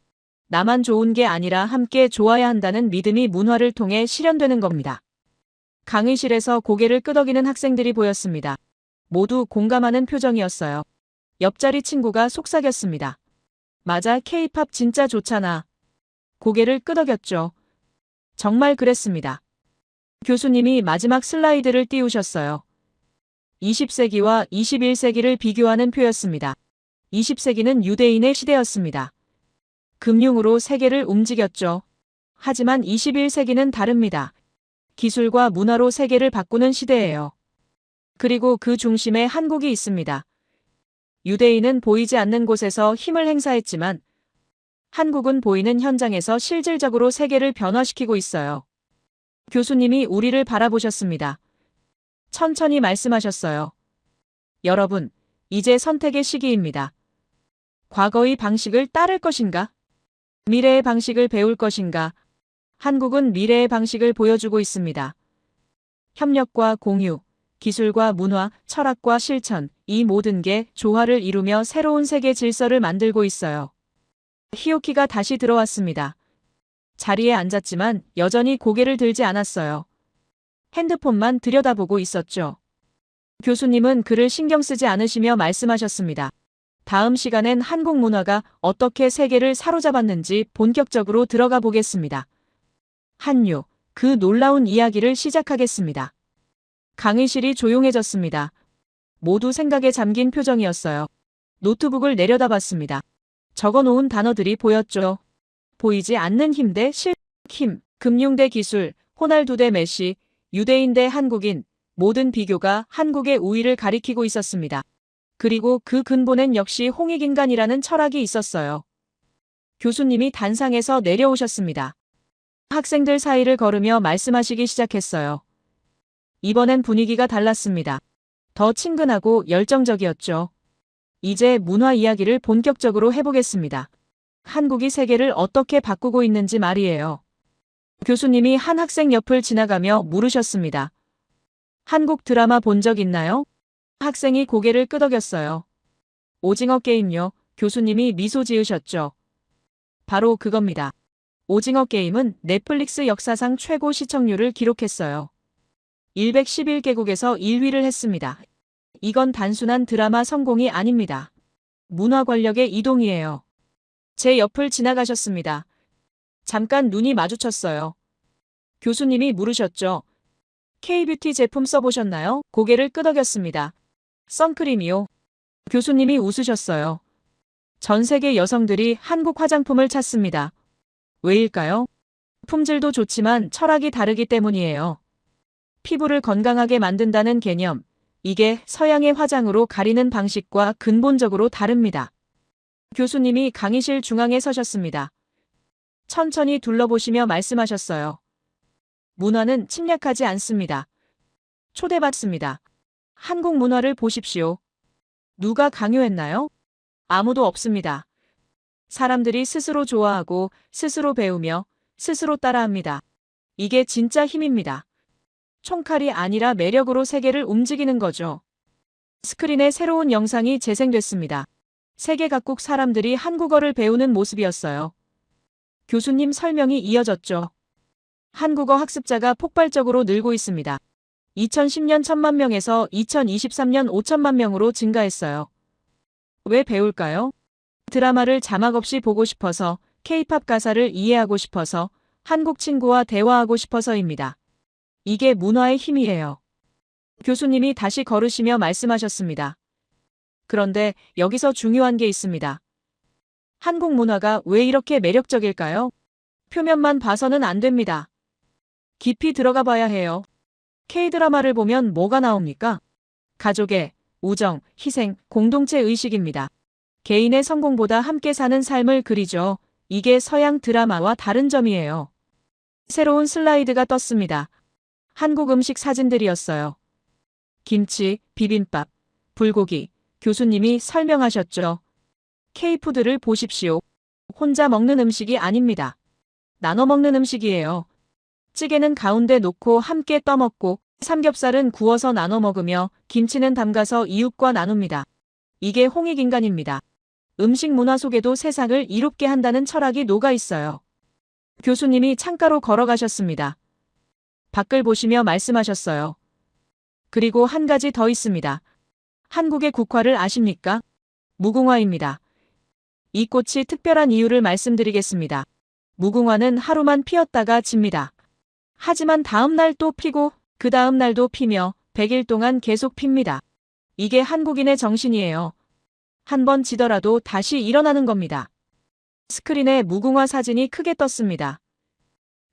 나만 좋은 게 아니라 함께 좋아야 한다는 믿음이 문화를 통해 실현되는 겁니다. 강의실에서 고개를 끄덕이는 학생들이 보였습니다. 모두 공감하는 표정이었어요. 옆자리 친구가 속삭였습니다. 맞아, K-팝 진짜 좋잖아. 고개를 끄덕였죠. 정말 그랬습니다. 교수님이 마지막 슬라이드를 띄우셨어요. 20세기와 21세기를 비교하는 표였습니다. 20세기는 유대인의 시대였습니다. 금융으로 세계를 움직였죠. 하지만 21세기는 다릅니다. 기술과 문화로 세계를 바꾸는 시대예요. 그리고 그 중심에 한국이 있습니다. 유대인은 보이지 않는 곳에서 힘을 행사했지만 한국은 보이는 현장에서 실질적으로 세계를 변화시키고 있어요. 교수님이 우리를 바라보셨습니다. 천천히 말씀하셨어요. 여러분, 이제 선택의 시기입니다. 과거의 방식을 따를 것인가? 미래의 방식을 배울 것인가? 한국은 미래의 방식을 보여주고 있습니다. 협력과 공유, 기술과 문화, 철학과 실천, 이 모든 게 조화를 이루며 새로운 세계 질서를 만들고 있어요. 히오키가 다시 들어왔습니다. 자리에 앉았지만 여전히 고개를 들지 않았어요. 핸드폰만 들여다보고 있었죠. 교수님은 그를 신경 쓰지 않으시며 말씀하셨습니다. 다음 시간엔 한국 문화가 어떻게 세계를 사로잡았는지 본격적으로 들어가 보겠습니다. 한유, 그 놀라운 이야기를 시작하겠습니다. 강의실이 조용해졌습니다. 모두 생각에 잠긴 표정이었어요. 노트북을 내려다봤습니다. 적어놓은 단어들이 보였죠. 보이지 않는 힘 대 힘, 금융 대 기술, 호날두 대 메시, 유대인 대 한국인, 모든 비교가 한국의 우위를 가리키고 있었습니다. 그리고 그 근본엔 역시 홍익인간이라는 철학이 있었어요. 교수님이 단상에서 내려오셨습니다. 학생들 사이를 걸으며 말씀하시기 시작했어요. 이번엔 분위기가 달랐습니다. 더 친근하고 열정적이었죠. 이제 문화 이야기를 본격적으로 해보겠습니다. 한국이 세계를 어떻게 바꾸고 있는지 말이에요. 교수님이 한 학생 옆을 지나가며 물으셨습니다. 한국 드라마 본 적 있나요? 학생이 고개를 끄덕였어요. 오징어 게임요. 교수님이 미소 지으셨죠. 바로 그겁니다. 오징어 게임은 넷플릭스 역사상 최고 시청률을 기록했어요. 111개국에서 1위를 했습니다. 이건 단순한 드라마 성공이 아닙니다. 문화 권력의 이동이에요. 제 옆을 지나가셨습니다. 잠깐 눈이 마주쳤어요. 교수님이 물으셨죠. K뷰티 제품 써보셨나요? 고개를 끄덕였습니다. 선크림이요. 교수님이 웃으셨어요. 전 세계 여성들이 한국 화장품을 찾습니다. 왜일까요? 품질도 좋지만 철학이 다르기 때문이에요. 피부를 건강하게 만든다는 개념, 이게 서양의 화장으로 가리는 방식과 근본적으로 다릅니다. 교수님이 강의실 중앙에 서셨습니다. 천천히 둘러보시며 말씀하셨어요. 문화는 침략하지 않습니다. 초대받습니다. 한국 문화를 보십시오. 누가 강요했나요? 아무도 없습니다. 사람들이 스스로 좋아하고 스스로 배우며 스스로 따라합니다. 이게 진짜 힘입니다. 총칼이 아니라 매력으로 세계를 움직이는 거죠. 스크린에 새로운 영상이 재생됐습니다. 세계 각국 사람들이 한국어를 배우는 모습이었어요. 교수님 설명이 이어졌죠. 한국어 학습자가 폭발적으로 늘고 있습니다. 2010년 1,000만 명에서 2023년 5천만 명으로 증가했어요. 왜 배울까요? 드라마를 자막 없이 보고 싶어서, K-팝 가사를 이해하고 싶어서, 한국 친구와 대화하고 싶어서입니다. 이게 문화의 힘이에요. 교수님이 다시 걸으시며 말씀하셨습니다. 그런데 여기서 중요한 게 있습니다. 한국 문화가 왜 이렇게 매력적일까요? 표면만 봐서는 안 됩니다. 깊이 들어가 봐야 해요. K-드라마를 보면 뭐가 나옵니까? 가족의 우정, 희생, 공동체 의식입니다. 개인의 성공보다 함께 사는 삶을 그리죠. 이게 서양 드라마와 다른 점이에요. 새로운 슬라이드가 떴습니다. 한국 음식 사진들이었어요. 김치, 비빔밥, 불고기, 교수님이 설명하셨죠. K푸드를 보십시오. 혼자 먹는 음식이 아닙니다. 나눠 먹는 음식이에요. 찌개는 가운데 놓고 함께 떠먹고, 삼겹살은 구워서 나눠 먹으며, 김치는 담가서 이웃과 나눕니다. 이게 홍익인간입니다. 음식 문화 속에도 세상을 이롭게 한다는 철학이 녹아 있어요. 교수님이 창가로 걸어가셨습니다. 밖을 보시며 말씀하셨어요. 그리고 한 가지 더 있습니다. 한국의 국화를 아십니까? 무궁화입니다. 이 꽃이 특별한 이유를 말씀드리겠습니다. 무궁화는 하루만 피었다가 집니다. 하지만 다음 날 또 피고 그 다음 날도 피며 100일 동안 계속 핍니다. 이게 한국인의 정신이에요. 한 번 지더라도 다시 일어나는 겁니다. 스크린에 무궁화 사진이 크게 떴습니다.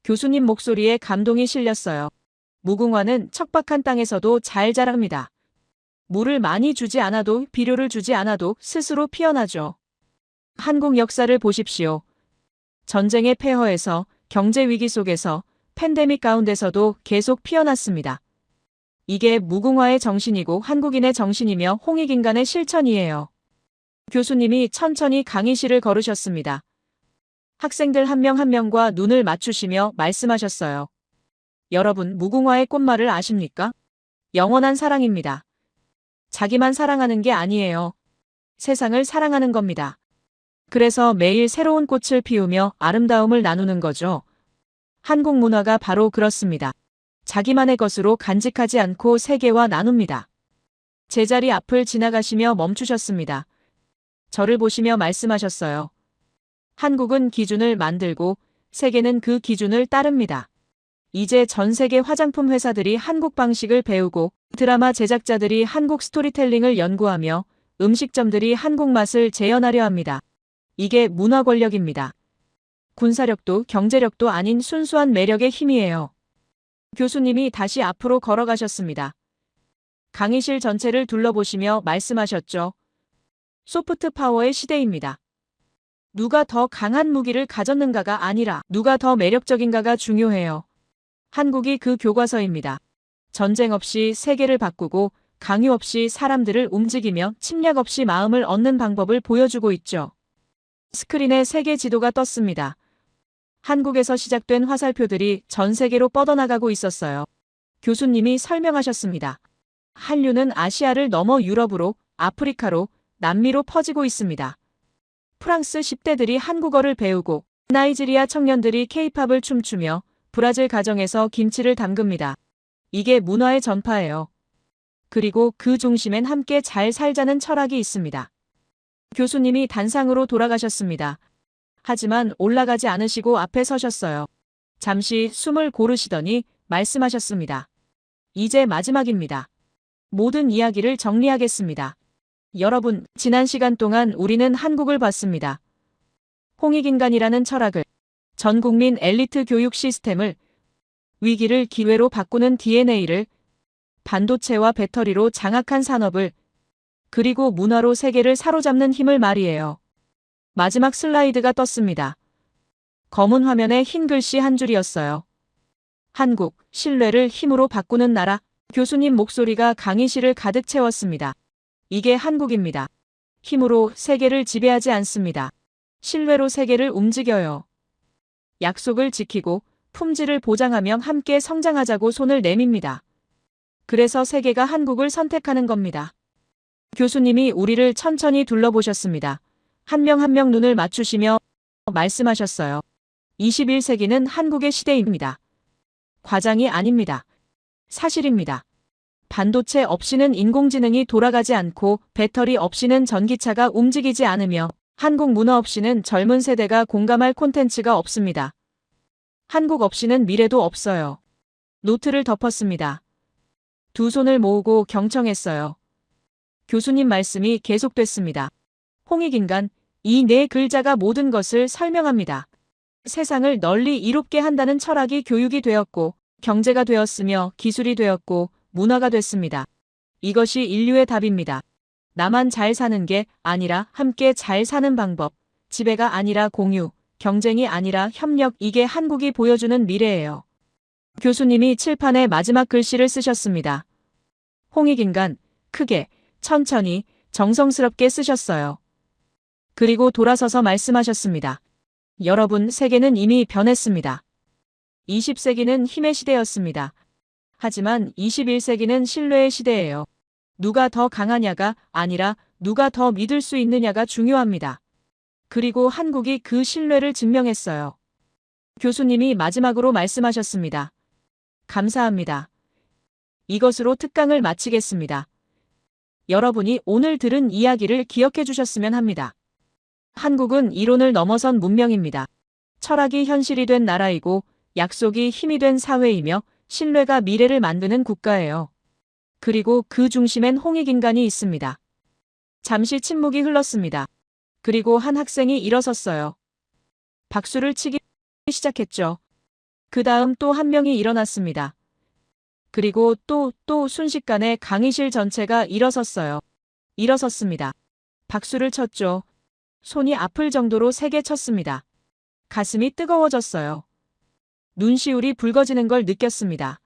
교수님 목소리에 감동이 실렸어요. 무궁화는 척박한 땅에서도 잘 자랍니다. 물을 많이 주지 않아도 비료를 주지 않아도 스스로 피어나죠. 한국 역사를 보십시오. 전쟁의 폐허에서 경제 위기 속에서 팬데믹 가운데서도 계속 피어났습니다. 이게 무궁화의 정신이고 한국인의 정신이며 홍익인간의 실천이에요. 교수님이 천천히 강의실을 걸으셨습니다. 학생들 한 명 한 명과 눈을 맞추시며 말씀하셨어요. 여러분, 무궁화의 꽃말을 아십니까? 영원한 사랑입니다. 자기만 사랑하는 게 아니에요. 세상을 사랑하는 겁니다. 그래서 매일 새로운 꽃을 피우며 아름다움을 나누는 거죠. 한국 문화가 바로 그렇습니다. 자기만의 것으로 간직하지 않고 세계와 나눕니다. 제자리 앞을 지나가시며 멈추셨습니다. 저를 보시며 말씀하셨어요. 한국은 기준을 만들고 세계는 그 기준을 따릅니다. 이제 전 세계 화장품 회사들이 한국 방식을 배우고 드라마 제작자들이 한국 스토리텔링을 연구하며 음식점들이 한국 맛을 재현하려 합니다. 이게 문화 권력입니다. 군사력도 경제력도 아닌 순수한 매력의 힘이에요. 교수님이 다시 앞으로 걸어가셨습니다. 강의실 전체를 둘러보시며 말씀하셨죠. 소프트 파워의 시대입니다. 누가 더 강한 무기를 가졌는가가 아니라 누가 더 매력적인가가 중요해요. 한국이 그 교과서입니다. 전쟁 없이 세계를 바꾸고 강요 없이 사람들을 움직이며 침략 없이 마음을 얻는 방법을 보여주고 있죠. 스크린에 세계 지도가 떴습니다. 한국에서 시작된 화살표들이 전 세계로 뻗어나가고 있었어요. 교수님이 설명하셨습니다. 한류는 아시아를 넘어 유럽으로, 아프리카로, 남미로 퍼지고 있습니다. 프랑스 10대들이 한국어를 배우고 나이지리아 청년들이 케이팝을 춤추며 브라질 가정에서 김치를 담급니다. 이게 문화의 전파예요. 그리고 그 중심엔 함께 잘 살자는 철학이 있습니다. 교수님이 단상으로 돌아가셨습니다. 하지만 올라가지 않으시고 앞에 서셨어요. 잠시 숨을 고르시더니 말씀하셨습니다. 이제 마지막입니다. 모든 이야기를 정리하겠습니다. 여러분, 지난 시간 동안 우리는 한국을 봤습니다. 홍익인간이라는 철학을, 전 국민 엘리트 교육 시스템을, 위기를 기회로 바꾸는 DNA를, 반도체와 배터리로 장악한 산업을, 그리고 문화로 세계를 사로잡는 힘을 말이에요. 마지막 슬라이드가 떴습니다. 검은 화면에 흰 글씨 한 줄이었어요. 한국, 신뢰를 힘으로 바꾸는 나라. 교수님 목소리가 강의실을 가득 채웠습니다. 이게 한국입니다. 힘으로 세계를 지배하지 않습니다. 신뢰로 세계를 움직여요. 약속을 지키고 품질을 보장하며 함께 성장하자고 손을 내밉니다. 그래서 세계가 한국을 선택하는 겁니다. 교수님이 우리를 천천히 둘러보셨습니다. 한 명 한 명 눈을 맞추시며 말씀하셨어요. 21세기는 한국의 시대입니다. 과장이 아닙니다. 사실입니다. 반도체 없이는 인공지능이 돌아가지 않고 배터리 없이는 전기차가 움직이지 않으며 한국 문화 없이는 젊은 세대가 공감할 콘텐츠가 없습니다. 한국 없이는 미래도 없어요. 노트를 덮었습니다. 두 손을 모으고 경청했어요. 교수님 말씀이 계속됐습니다. 홍익인간, 이 네 글자가 모든 것을 설명합니다. 세상을 널리 이롭게 한다는 철학이 교육이 되었고 경제가 되었으며 기술이 되었고 문화가 됐습니다. 이것이 인류의 답입니다. 나만 잘 사는 게 아니라 함께 잘 사는 방법, 지배가 아니라 공유, 경쟁이 아니라 협력, 이게 한국이 보여주는 미래예요. 교수님이 칠판에 마지막 글씨를 쓰셨습니다. 홍익인간, 크게, 천천히, 정성스럽게 쓰셨어요. 그리고 돌아서서 말씀하셨습니다. 여러분, 세계는 이미 변했습니다. 20세기는 힘의 시대였습니다. 하지만 21세기는 신뢰의 시대예요. 누가 더 강하냐가 아니라 누가 더 믿을 수 있느냐가 중요합니다. 그리고 한국이 그 신뢰를 증명했어요. 교수님이 마지막으로 말씀하셨습니다. 감사합니다. 이것으로 특강을 마치겠습니다. 여러분이 오늘 들은 이야기를 기억해 주셨으면 합니다. 한국은 이론을 넘어선 문명입니다. 철학이 현실이 된 나라이고 약속이 힘이 된 사회이며 신뢰가 미래를 만드는 국가예요. 그리고 그 중심엔 홍익인간이 있습니다. 잠시 침묵이 흘렀습니다. 그리고 한 학생이 일어섰어요. 박수를 치기 시작했죠. 그 다음 또 한 명이 일어났습니다. 그리고 또 순식간에 강의실 전체가 일어섰어요. 일어섰습니다. 박수를 쳤죠. 손이 아플 정도로 세게 쳤습니다. 가슴이 뜨거워졌어요. 눈시울이 붉어지는 걸 느꼈습니다.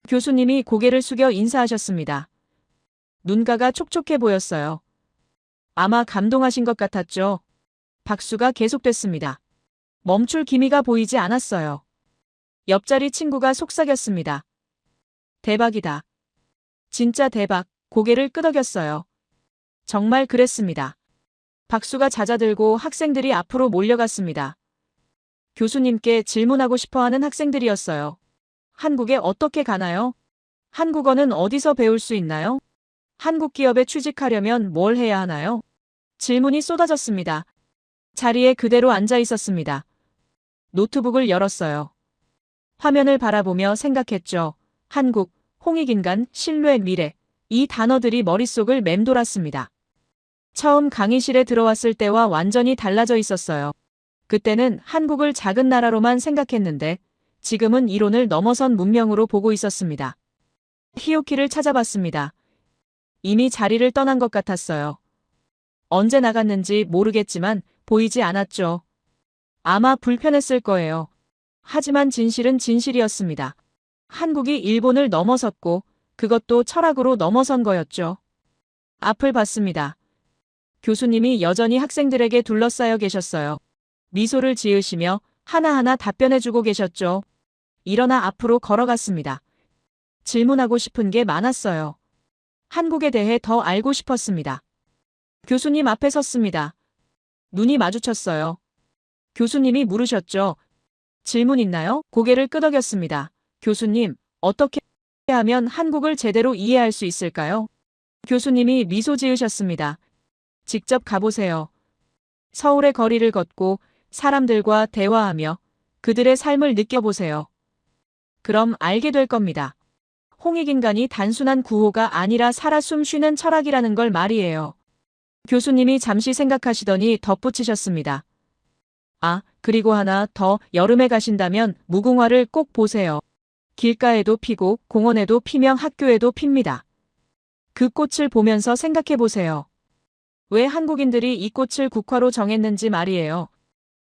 교수님이 고개를 숙여 인사하셨습니다. 눈가가 촉촉해 보였어요. 아마 감동하신 것 같았죠. 박수가 계속됐습니다. 멈출 기미가 보이지 않았어요. 옆자리 친구가 속삭였습니다. 대박이다. 진짜 대박. 고개를 끄덕였어요. 정말 그랬습니다. 박수가 잦아들고 학생들이 앞으로 몰려갔습니다. 교수님께 질문하고 싶어 하는 학생들이었어요. 한국에 어떻게 가나요? 한국어는 어디서 배울 수 있나요? 한국 기업에 취직하려면 뭘 해야 하나요? 질문이 쏟아졌습니다. 자리에 그대로 앉아 있었습니다. 노트북을 열었어요. 화면을 바라보며 생각했죠. 한국, 홍익인간, 신뢰, 미래. 이 단어들이 머릿속을 맴돌았습니다. 처음 강의실에 들어왔을 때와 완전히 달라져 있었어요. 그때는 한국을 작은 나라로만 생각했는데 지금은 이론을 넘어선 문명으로 보고 있었습니다. 히오키를 찾아봤습니다. 이미 자리를 떠난 것 같았어요. 언제 나갔는지 모르겠지만 보이지 않았죠. 아마 불편했을 거예요. 하지만 진실은 진실이었습니다. 한국이 일본을 넘어섰고 그것도 철학으로 넘어선 거였죠. 앞을 봤습니다. 교수님이 여전히 학생들에게 둘러싸여 계셨어요. 미소를 지으시며 하나하나 답변해주고 계셨죠. 일어나 앞으로 걸어갔습니다. 질문하고 싶은 게 많았어요. 한국에 대해 더 알고 싶었습니다. 교수님 앞에 섰습니다. 눈이 마주쳤어요. 교수님이 물으셨죠. 질문 있나요? 고개를 끄덕였습니다. 교수님, 어떻게 하면 한국을 제대로 이해할 수 있을까요? 교수님이 미소 지으셨습니다. 직접 가보세요. 서울의 거리를 걷고 사람들과 대화하며 그들의 삶을 느껴보세요. 그럼 알게 될 겁니다. 홍익인간이 단순한 구호가 아니라 살아 숨쉬는 철학이라는 걸 말이에요. 교수님이 잠시 생각하시더니 덧붙이셨습니다. 아, 그리고 하나 더, 여름에 가신다면 무궁화를 꼭 보세요. 길가에도 피고 공원에도 피며 학교에도 핍니다. 그 꽃을 보면서 생각해 보세요. 왜 한국인들이 이 꽃을 국화로 정했는지 말이에요.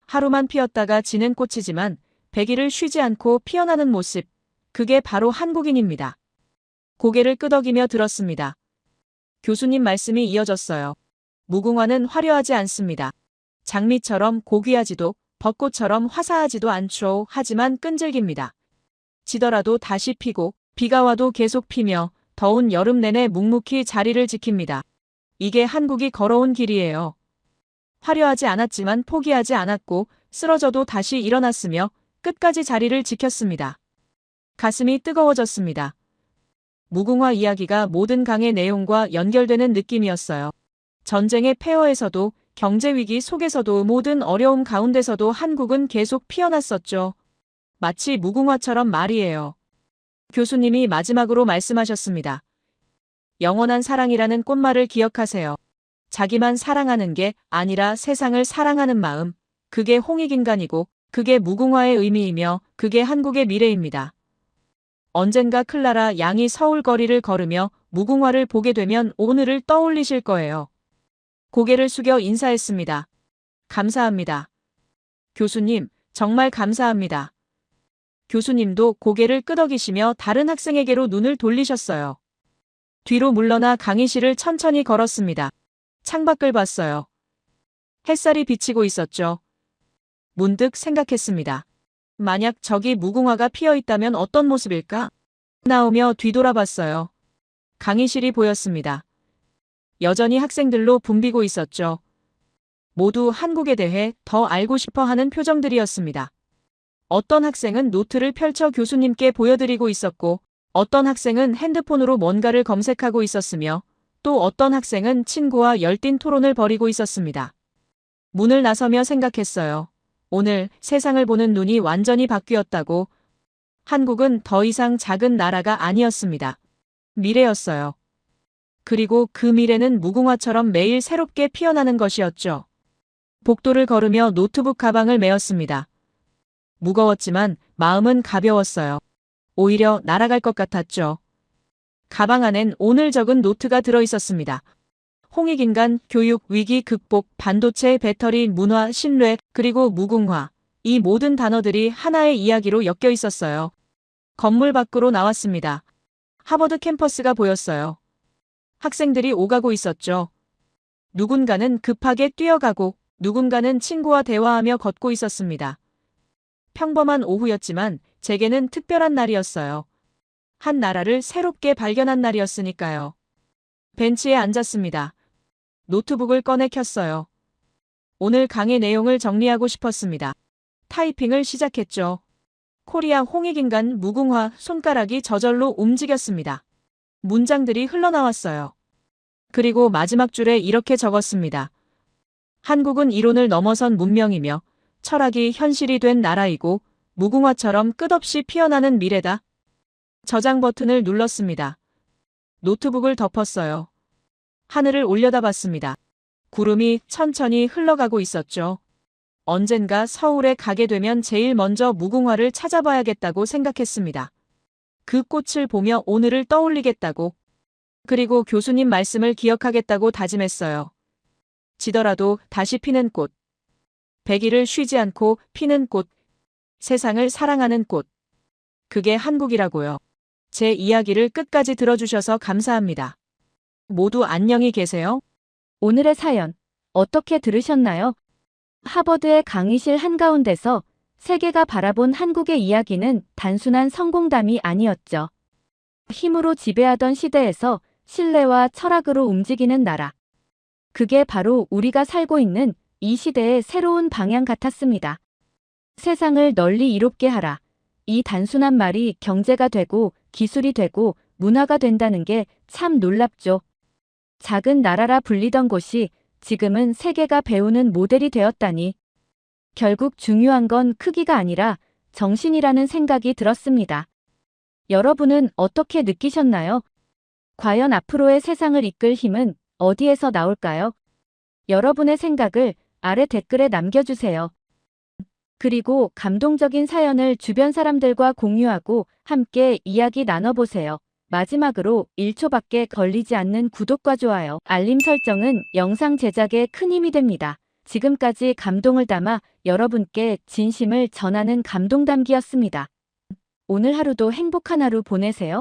하루만 피었다가 지는 꽃이지만 100일을 쉬지 않고 피어나는 모습, 그게 바로 한국인입니다. 고개를 끄덕이며 들었습니다. 교수님 말씀이 이어졌어요. 무궁화는 화려하지 않습니다. 장미처럼 고귀하지도 벚꽃처럼 화사하지도 않죠. 하지만 끈질깁니다. 지더라도 다시 피고 비가 와도 계속 피며 더운 여름 내내 묵묵히 자리를 지킵니다. 이게 한국이 걸어온 길이에요. 화려하지 않았지만 포기하지 않았고 쓰러져도 다시 일어났으며 끝까지 자리를 지켰습니다. 가슴이 뜨거워졌습니다. 무궁화 이야기가 모든 강의 내용과 연결되는 느낌이었어요. 전쟁의 폐허에서도 경제위기 속에서도 모든 어려움 가운데서도 한국은 계속 피어났었죠. 마치 무궁화처럼 말이에요. 교수님이 마지막으로 말씀하셨습니다. 영원한 사랑이라는 꽃말을 기억하세요. 자기만 사랑하는 게 아니라 세상을 사랑하는 마음, 그게 홍익인간이고 그게 무궁화의 의미이며 그게 한국의 미래입니다. 언젠가 클라라 양이 서울 거리를 걸으며 무궁화를 보게 되면 오늘을 떠올리실 거예요. 고개를 숙여 인사했습니다. 감사합니다. 교수님, 정말 감사합니다. 교수님도 고개를 끄덕이시며 다른 학생에게로 눈을 돌리셨어요. 뒤로 물러나 강의실을 천천히 걸었습니다. 창밖을 봤어요. 햇살이 비치고 있었죠. 문득 생각했습니다. 만약 저기 무궁화가 피어 있다면 어떤 모습일까? 나오며 뒤돌아봤어요. 강의실이 보였습니다. 여전히 학생들로 붐비고 있었죠. 모두 한국에 대해 더 알고 싶어 하는 표정들이었습니다. 어떤 학생은 노트를 펼쳐 교수님께 보여드리고 있었고, 어떤 학생은 핸드폰으로 뭔가를 검색하고 있었으며, 또 어떤 학생은 친구와 열띤 토론을 벌이고 있었습니다. 문을 나서며 생각했어요. 오늘 세상을 보는 눈이 완전히 바뀌었다고. 한국은 더 이상 작은 나라가 아니었습니다. 미래였어요. 그리고 그 미래는 무궁화처럼 매일 새롭게 피어나는 것이었죠. 복도를 걸으며 노트북 가방을 메었습니다. 무거웠지만 마음은 가벼웠어요. 오히려 날아갈 것 같았죠. 가방 안엔 오늘 적은 노트가 들어있었습니다. 홍익인간, 교육, 위기 극복, 반도체, 배터리, 문화, 신뢰, 그리고 무궁화. 이 모든 단어들이 하나의 이야기로 엮여 있었어요. 건물 밖으로 나왔습니다. 하버드 캠퍼스가 보였어요. 학생들이 오가고 있었죠. 누군가는 급하게 뛰어가고 누군가는 친구와 대화하며 걷고 있었습니다. 평범한 오후였지만 제게는 특별한 날이었어요. 한 나라를 새롭게 발견한 날이었으니까요. 벤치에 앉았습니다. 노트북을 꺼내 켰어요. 오늘 강의 내용을 정리하고 싶었습니다. 타이핑을 시작했죠. 코리아 홍익인간 무궁화 손가락이 저절로 움직였습니다. 문장들이 흘러나왔어요. 그리고 마지막 줄에 이렇게 적었습니다. 한국은 이론을 넘어선 문명이며 철학이 현실이 된 나라이고 무궁화처럼 끝없이 피어나는 미래다. 저장 버튼을 눌렀습니다. 노트북을 덮었어요. 하늘을 올려다봤습니다. 구름이 천천히 흘러가고 있었죠. 언젠가 서울에 가게 되면 제일 먼저 무궁화를 찾아봐야겠다고 생각했습니다. 그 꽃을 보며 오늘을 떠올리겠다고. 그리고 교수님 말씀을 기억하겠다고 다짐했어요. 지더라도 다시 피는 꽃. 100일을 쉬지 않고 피는 꽃. 세상을 사랑하는 꽃. 그게 한국이라고요. 제 이야기를 끝까지 들어주셔서 감사합니다. 모두 안녕히 계세요. 오늘의 사연 어떻게 들으셨나요? 하버드의 강의실 한가운데서 세계가 바라본 한국의 이야기는 단순한 성공담이 아니었죠. 힘으로 지배하던 시대에서 신뢰와 철학으로 움직이는 나라. 그게 바로 우리가 살고 있는 이 시대의 새로운 방향 같았습니다. 세상을 널리 이롭게 하라. 이 단순한 말이 경제가 되고 기술이 되고 문화가 된다는 게 참 놀랍죠. 작은 나라라 불리던 곳이 지금은 세계가 배우는 모델이 되었다니. 결국 중요한 건 크기가 아니라 정신이라는 생각이 들었습니다. 여러분은 어떻게 느끼셨나요? 과연 앞으로의 세상을 이끌 힘은 어디에서 나올까요? 여러분의 생각을 아래 댓글에 남겨주세요. 그리고 감동적인 사연을 주변 사람들과 공유하고 함께 이야기 나눠보세요. 마지막으로 1초밖에 걸리지 않는 구독과 좋아요, 알림 설정은 영상 제작에 큰 힘이 됩니다. 지금까지 감동을 담아 여러분께 진심을 전하는 감동담기였습니다. 오늘 하루도 행복한 하루 보내세요.